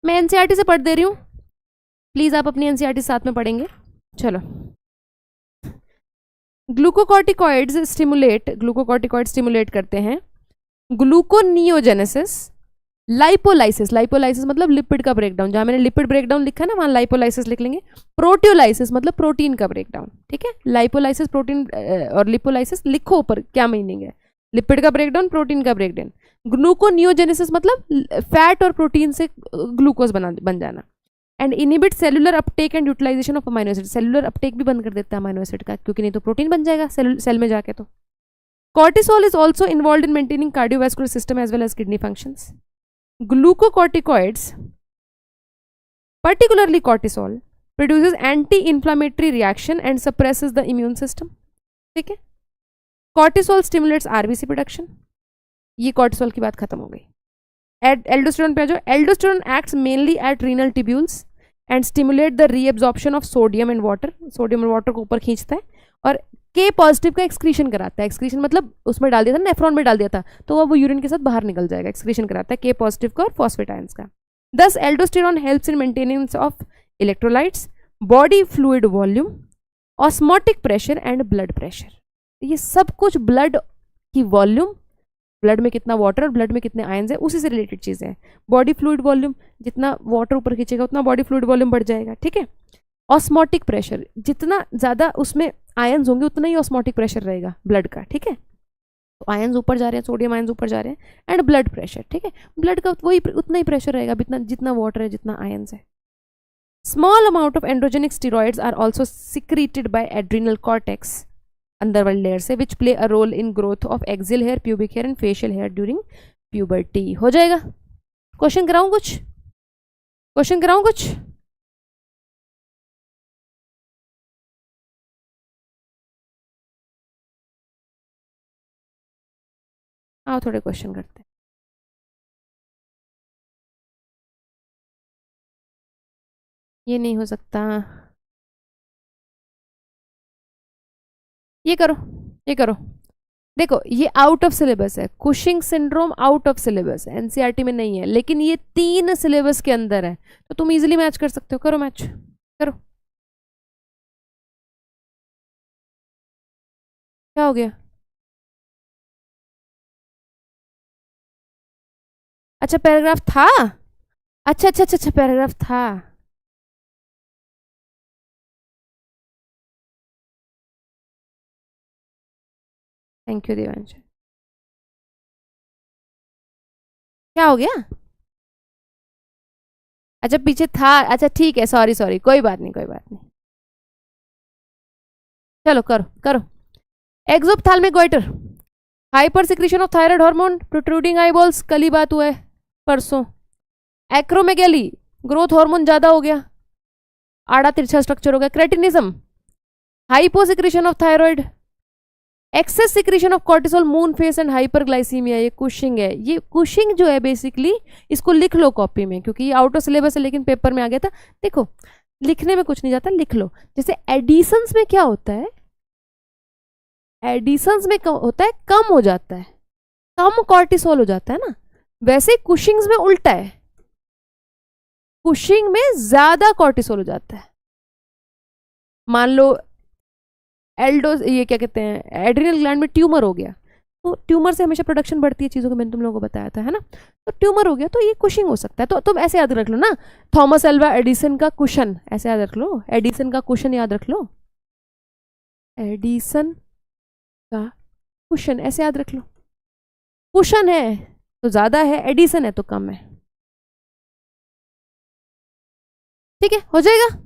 मैं एनसीईआरटी से पढ़ दे रही हूँ, प्लीज आप अपनी एनसीईआरटी साथ में पढ़ेंगे। चलो, ग्लूकोकॉर्टिकॉइड स्टिमुलेट करते हैं ग्लूकोनियोजेनेसिस, लाइपोलाइसिस, लाइपोलाइसिस मतलब लिपिड का ब्रेकडाउन, जहां मैंने लिपिड ब्रेकडाउन लिखा है ना वहां लाइपोलाइसिस लिख लेंगे। प्रोटियोलाइसिस मतलब प्रोटीन का ब्रेकडाउन, ठीक है। लाइपोलाइसिस प्रोटीन और लिपोलाइसिस लिखो ऊपर क्या मीनिंग है, लिपिड का ब्रेकडाउन, प्रोटीन का ब्रेकडाउन। ग्लूकोनियोजेनेसिस मतलब फैट और प्रोटीन से ग्लूकोज बन जाना। And inhibit cellular uptake and utilization of amino acid, cellular uptake भी बंद कर देता है अमाइनो एसिड का, क्योंकि नहीं तो प्रोटीन बन जाएगा सेल में जाके। तो cortisol is also involved in maintaining cardiovascular system as well as kidney functions. Glucocorticoids, particularly cortisol, produces anti-inflammatory reaction and suppresses the immune system. ठीक है। cortisol stimulates RBC production, ये cortisol की बात खत्म हो गई। एल्डोस्टेरोन पे आ जाओ। Aldosterone acts mainly at renal tubules and stimulate the reabsorption of sodium and water, sodium और वाटर को ऊपर खींचता है और के पॉजिटिव का एक्सक्रीशन कराता है। एक्सक्रीशन मतलब उसमें डाल दिया था, नेफ्रॉन में डाल दिया था, तो वो यूरिन के साथ बाहर निकल जाएगा। एक्सक्रीशन कराता है के पॉजिटिव का और फॉस्फेट आयंस का। दस aldosterone helps in maintenance of electrolytes, body fluid volume, osmotic pressure and blood pressure. ये सब कुछ ब्लड की वॉल्यूम, ब्लड में कितना वाटर और ब्लड में कितने आयंस है, उसी से रिलेटेड चीजें हैं। बॉडी फ्लूइड वॉल्यूम, जितना वाटर ऊपर खींचेगा उतना बॉडी फ्लूइड वॉल्यूम बढ़ जाएगा, ठीक है। ऑस्मोटिक प्रेशर, जितना ज्यादा उसमें आयंस होंगे उतना ही ऑस्मोटिक प्रेशर रहेगा ब्लड का, ठीक है। तो आयंस ऊपर जा रहे हैं, सोडियम आयंस ऊपर जा रहे हैं। एंड ब्लड प्रेशर, ठीक है, ब्लड का वही उतना ही प्रेशर रहेगा जितना वाटर है, जितना आयंस है। Small amount of androgenic steroids are also secreted by adrenal cortex, underworld layer से, which play a role in growth of axil hair, pubic hair and facial hair during puberty. हो जाएगा। Question कराऊं कुछ, question कराऊं कुछ? आओ थोड़े question करते हैं। ये नहीं हो सकता, ये करो, ये करो। देखो ये आउट ऑफ सिलेबस है, Cushing syndrome out of syllabus है, एनसीईआरटी में नहीं है, लेकिन ये 3 सिलेबस के अंदर है, तो तुम इजीली मैच कर सकते हो। करो मैच, करो। क्या हो गया? अच्छा पैराग्राफ था, अच्छा अच्छा अच्छा अच्छा, पैराग्राफ था। Thank you Devansh. क्या हो गया? अच्छा पीछे था, अच्छा ठीक है, सॉरी सॉरी, कोई बात नहीं, कोई बात नहीं। चलो करो करो। Exophthalmic goitre, hyper secretion of thyroid hormone, protruding eyeballs, कल ही बात हुआ है, परसों। एक्रोमेगेली, ग्रोथ हार्मोन ज्यादा हो गया, आड़ा तिरछा स्ट्रक्चर हो गया। Cretinism, hypo secretion of thyroid, excess secretion of cortisol, moon face and hyperglycemia, ये कुशिंग है। ये कुशिंग जो है बेसिकली, इसको लिख लो कॉपी में, क्योंकि ये आउट ऑफ सिलेबस है लेकिन पेपर में आ गया था। देखो लिखने में कुछ नहीं जाता, लिख लो। जैसे एडिशंस में क्या होता है, एडिशंस में होता है कम हो जाता है, कम कॉर्टिसोल हो जाता है ना, वैसे कुशिंग्स में उल्टा है, कुशिंग में ज्यादा कॉर्टिसोल हो जाता है। मान लो ये क्या कहते हैं, एड्रिनल ग्लैंड में ट्यूमर हो गया, तो ट्यूमर से हमेशा प्रोडक्शन बढ़ती है चीज़ों को, मैंने तुम लोगों को बताया था, है ना। तो ट्यूमर हो गया तो ये कुशिंग हो सकता है। तो तुम ऐसे याद रख लो ना, थॉमस एल्वा एडिसन का कुशन, ऐसे याद रख लो, एडिसन का कुशन याद रख लो, एडिसन का कुशन ऐसे याद रख लो। कुशन है तो ज्यादा है, एडिसन है तो कम है, ठीक है, हो जाएगा।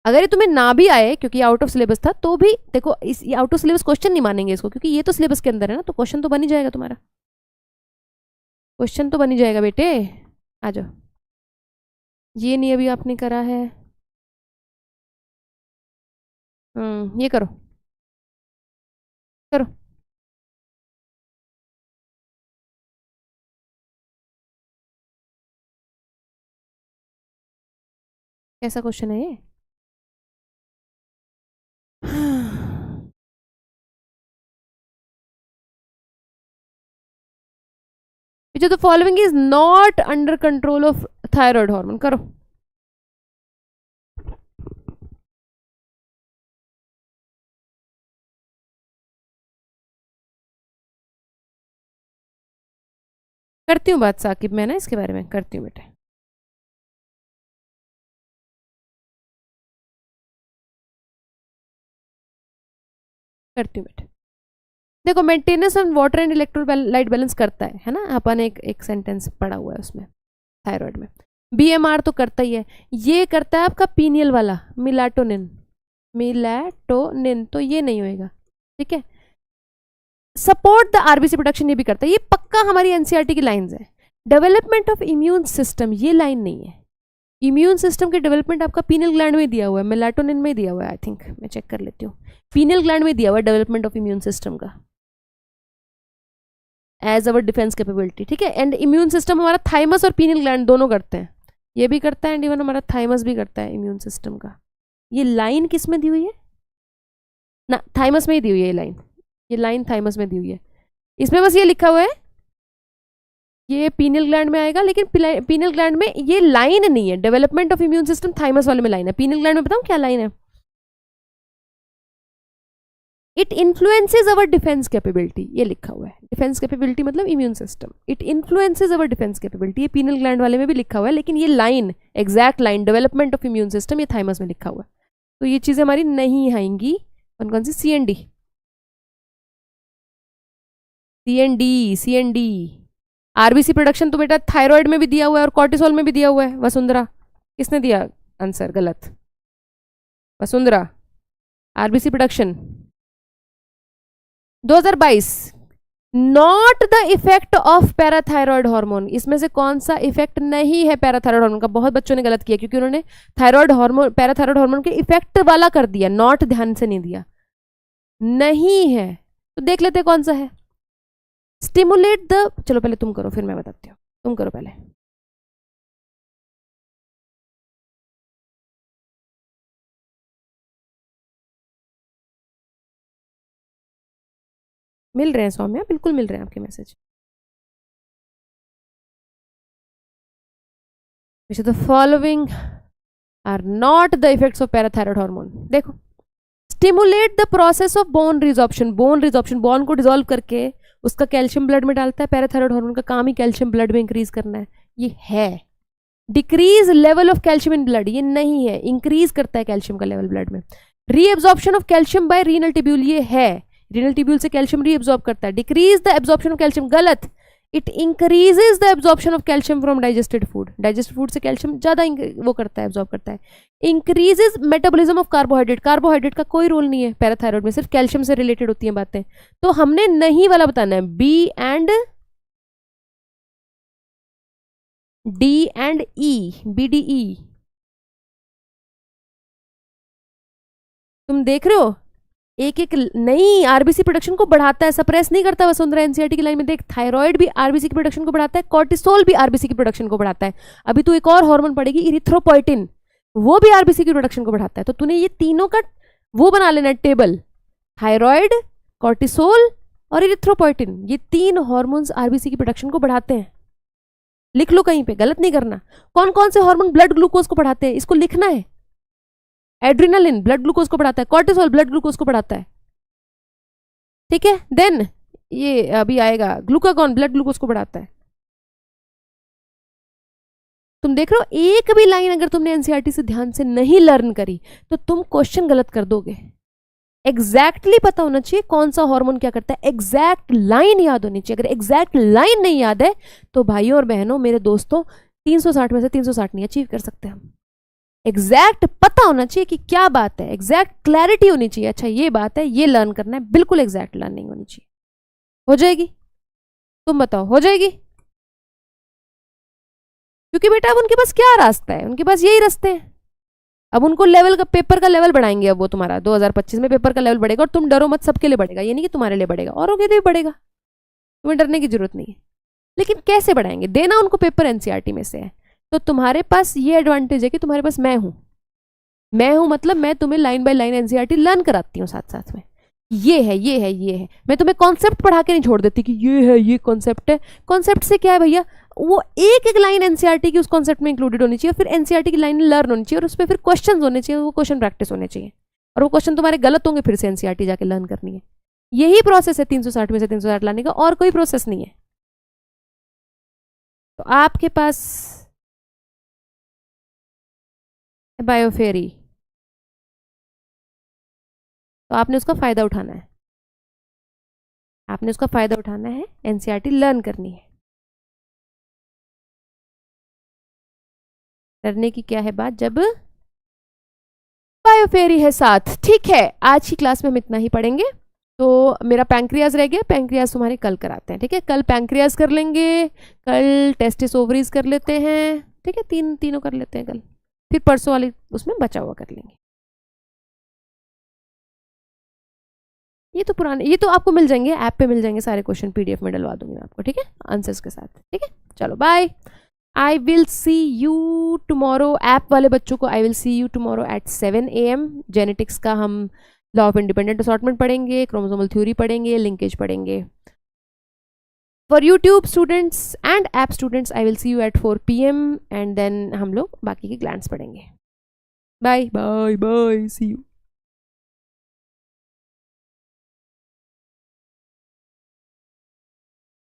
अगर ये तुम्हें ना भी आए क्योंकि आउट ऑफ सिलेबस था, तो भी देखो इस आउट ऑफ सिलेबस क्वेश्चन नहीं मानेंगे इसको, क्योंकि ये तो सिलेबस के अंदर है ना, तो क्वेश्चन तो बन ही जाएगा तुम्हारा, क्वेश्चन तो बन ही जाएगा बेटे। आ जाओ, ये नहीं अभी आपने करा है, ये करो, करो। कैसा क्वेश्चन है ये? which of the following is not under control of thyroid hormone? करो। करती हूँ बात साकिब, मैं ना इसके बारे में करती हूँ बेटे। करती हूँ बेटे। देखो, maintenance of water and electrolyte balance करता है ना, अपन एक सेंटेंस पढ़ा हुआ है उसमें थायराइड में। बीएमआर तो करता ही है। ये करता है आपका पीनियल वाला मिलाटोनिन, तो ये नहीं होएगा, ठीक है। सपोर्ट द आरबीसी प्रोडक्शन ये भी करता है, ये पक्का हमारी एनसीईआरटी की लाइंस है। डेवलपमेंट ऑफ इम्यून सिस्टम ये लाइन नहीं है। इम्यून सिस्टम के डेवलपमेंट आपका पीनियल ग्लैंड में दिया हुआ है, मेलाटोनिन में दिया हुआ है, आई थिंक मैं चेक कर लेती हूँ। पीनियल ग्लैंड में दिया हुआ है डेवलपमेंट ऑफ इम्यून सिस्टम का एज अवर डिफेंस कैपेबिलिटी, ठीक है। एंड इम्यून सिस्टम हमारा थाइमस और पीनियल ग्लैंड दोनों करते हैं, ये भी करता है एंड इवन हमारा थाइमस भी करता है इम्यून सिस्टम का। ये लाइन किस में दी हुई है ना, थाइमस में ही दी हुई है ये लाइन थाइमस में दी हुई है। इसमें बस ये लिखा हुआ है ये पीनियल ग्लैंड में आएगा, लेकिन पीनियल ग्लैंड में ये लाइन नहीं है। Development of immune system thymus वाले में लाइन है, पीनियल ग्लैंड में बताऊं क्या लाइन है? It influences our defence capability, ये लिखा हुआ है। डिफेंस कैपेबिलिटी मतलब immune system, it influences our defence capability, ये पीनियल ग्लैंड वाले में भी लिखा हुआ है, लेकिन ये line exact line development of immune system ये थाइमस में लिखा हुआ है। तो ये चीजें हमारी नहीं आएंगी। कौन सी? C and D. RBC production तो बेटा थायराइड में भी दिया हुआ है और कॉर्टिसोल में भी दिया हुआ है। वसुंधरा, किसने दिया आंसर? गलत। Vasundhara, RBC production 2022 not the effect of parathyroid hormone. इसमें से कौन सा इफेक्ट नहीं है पैराथायरॉयड हार्मोन का? बहुत बच्चों ने गलत किया क्योंकि उन्होंने थायरॉयड हार्मोन पैराथायरॉयड हार्मोन के इफेक्ट वाला कर दिया, नॉट ध्यान से नहीं दिया। नहीं है तो देख लेते कौन सा है। स्टिमुलेट द, चलो पहले तुम करो फिर मैं बताती हूँ, तुम करो पहले। मिल रहे हैं सौम्या, बिल्कुल मिल रहे हैं आपके message. which of the following are not the effects of parathyroid hormone? देखो, stimulate the process of bone resorption. Bone को डिजोल्व करके उसका कैल्शियम ब्लड में डालता है। पैराथायरॉयड हार्मोन का काम ही कैल्शियम ब्लड में इंक्रीज करना है, ये है। Decrease level of calcium in blood, ये नहीं है। इंक्रीज करता है कैल्शियम का लेवल ब्लड में। Reabsorption of calcium by renal tubule, ये है। रीनल टिब्यूल से कैल्शियम रीएब्जॉर्ब करता है। Decrease the absorption of calcium, गलत। It increases the absorption of calcium from digested food. Digested food से कैल्शियम ज्यादा वो करता है, एब्जॉर्ब करता है। Increases metabolism of carbohydrate, carbohydrate का कोई रोल नहीं है पैराथायरॉयड में, सिर्फ कैल्शियम से रिलेटेड होती हैं बातें। तो हमने नहीं वाला बताना है, बी एंड ई, BDE। तुम देख रहे हो एक एक नहीं, आरबीसी प्रोडक्शन को बढ़ाता है, सप्रेस नहीं करता। वसुंधरा एनसीईआरटी की लाइन में देख, थायराइड भी आरबीसी की प्रोडक्शन को बढ़ाता है, कॉर्टिसोल भी आरबीसी की प्रोडक्शन को बढ़ाता है। अभी तू एक और हार्मोन पड़ेगी इरिथ्रोपोइटिन, वो भी आरबीसी की प्रोडक्शन को बढ़ाता है। तो तूने ये तीनों का वो बना लेना टेबल, थायराइड, कॉर्टिसोल और इरिथ्रोपोइटिन, ये 3 हार्मोन्स आरबीसी की प्रोडक्शन को बढ़ाते हैं। लिख लो कहीं पे, गलत नहीं करना। कौन कौन से हार्मोन ब्लड ग्लूकोज को बढ़ाते हैं, इसको लिखना है। एड्रिनलिन ब्लड ग्लूकोज को बढ़ाता है, कॉर्टिसोल ब्लड ग्लूकोज को बढ़ाता है, ठीक है। देन ये अभी आएगा ग्लूकागॉन ब्लड ग्लूकोज को बढ़ाता है। तुम देख रहे हो, एक भी लाइन अगर तुमने एनसीईआरटी से ध्यान से नहीं लर्न करी तो तुम क्वेश्चन गलत कर दोगे। एग्जैक्टली पता होना चाहिए कौन सा हार्मोन क्या करता है, एग्जैक्ट लाइन याद होनी चाहिए। अगर एग्जैक्ट लाइन नहीं याद है तो भाइयों और बहनों, मेरे दोस्तों, 360 में से 360 नहीं अचीव कर सकते हम। एग्जैक्ट पता होना चाहिए कि क्या बात है, एग्जैक्ट क्लैरिटी होनी चाहिए। अच्छा ये बात है, ये लर्न करना है, बिल्कुल एग्जैक्ट लर्निंग होनी चाहिए। हो जाएगी? तुम बताओ, हो जाएगी? क्योंकि बेटा अब उनके पास क्या रास्ता है, उनके पास यही रास्ते हैं। अब उनको लेवल का, पेपर का लेवल बढ़ाएंगे। अब वो तुम्हारा 2025 में पेपर का लेवल बढ़ेगा और तुम डरो मत, सबके लिए बढ़ेगा। ये नहीं कि तुम्हारे लिए बढ़ेगा, औरों के लिए भी बढ़ेगा, तुम्हें डरने की जरूरत नहीं है। लेकिन कैसे बढ़ाएंगे? देना उनको पेपर एनसीईआरटी में से है। तो तुम्हारे पास ये एडवांटेज है कि तुम्हारे पास मैं हूं, मैं हूँ मतलब मैं तुम्हें line by line NCERT learn कराती हूँ साथ साथ में, ये है ये है ये है। मैं तुम्हें कॉन्सेप्ट पढ़ा के नहीं छोड़ देती कि ये है ये कॉन्सेप्ट है। कॉन्सेप्ट से क्या है भैया, वो एक एक लाइन एनसीईआरटी की उस कॉन्सेप्ट में इंक्लूडेड होनी चाहिए, फिर एनसीईआरटी की लाइन लर्न होनी चाहिए, और उस पर फिर क्वेश्चन होने चाहिए, वो क्वेश्चन प्रैक्टिस होने चाहिए, और वो क्वेश्चन तुम्हारे गलत होंगे फिर से एनसीईआरटी जाके लर्न करनी है। यही प्रोसेस है 360 में से 360 लाने का, और कोई प्रोसेस नहीं है। तो आपके पास बायोफेरी, तो आपने उसका फायदा उठाना है, आपने उसका फायदा उठाना है, एनसीईआरटी लर्न करनी है। डरने की क्या है बात जब बायोफेरी है साथ। ठीक है, आज की क्लास में हम इतना ही पढ़ेंगे। तो मेरा पैंक्रियाज रह गया, पैंक्रियाज तुम्हारे कल कराते हैं, ठीक है। कल पैंक्रियाज कर लेंगे, कल टेस्टिस ओवरीज कर लेते हैं, ठीक है, तीनों कर लेते हैं कल, फिर परसों वाले उसमें बचा हुआ कर लेंगे। ये तो पुराने, ये तो आपको मिल जाएंगे, ऐप पे मिल जाएंगे सारे क्वेश्चन, पीडीएफ में डलवा दूंगी मैं आपको, ठीक है, आंसर्स के साथ, ठीक है। चलो bye, I will see you tomorrow. App वाले बच्चों को I will see you tomorrow at 7 AM। Genetics का हम लॉ ऑफ इंडिपेंडेंट असॉर्टमेंट पढ़ेंगे, क्रोमोसोमल थ्योरी पढ़ेंगे, लिंकेज पढ़ेंगे। For YouTube students and app students I will see you at 4 PM, and then हम लोग बाकी के ग्लैंड्स पढ़ेंगे। Bye bye bye, see you.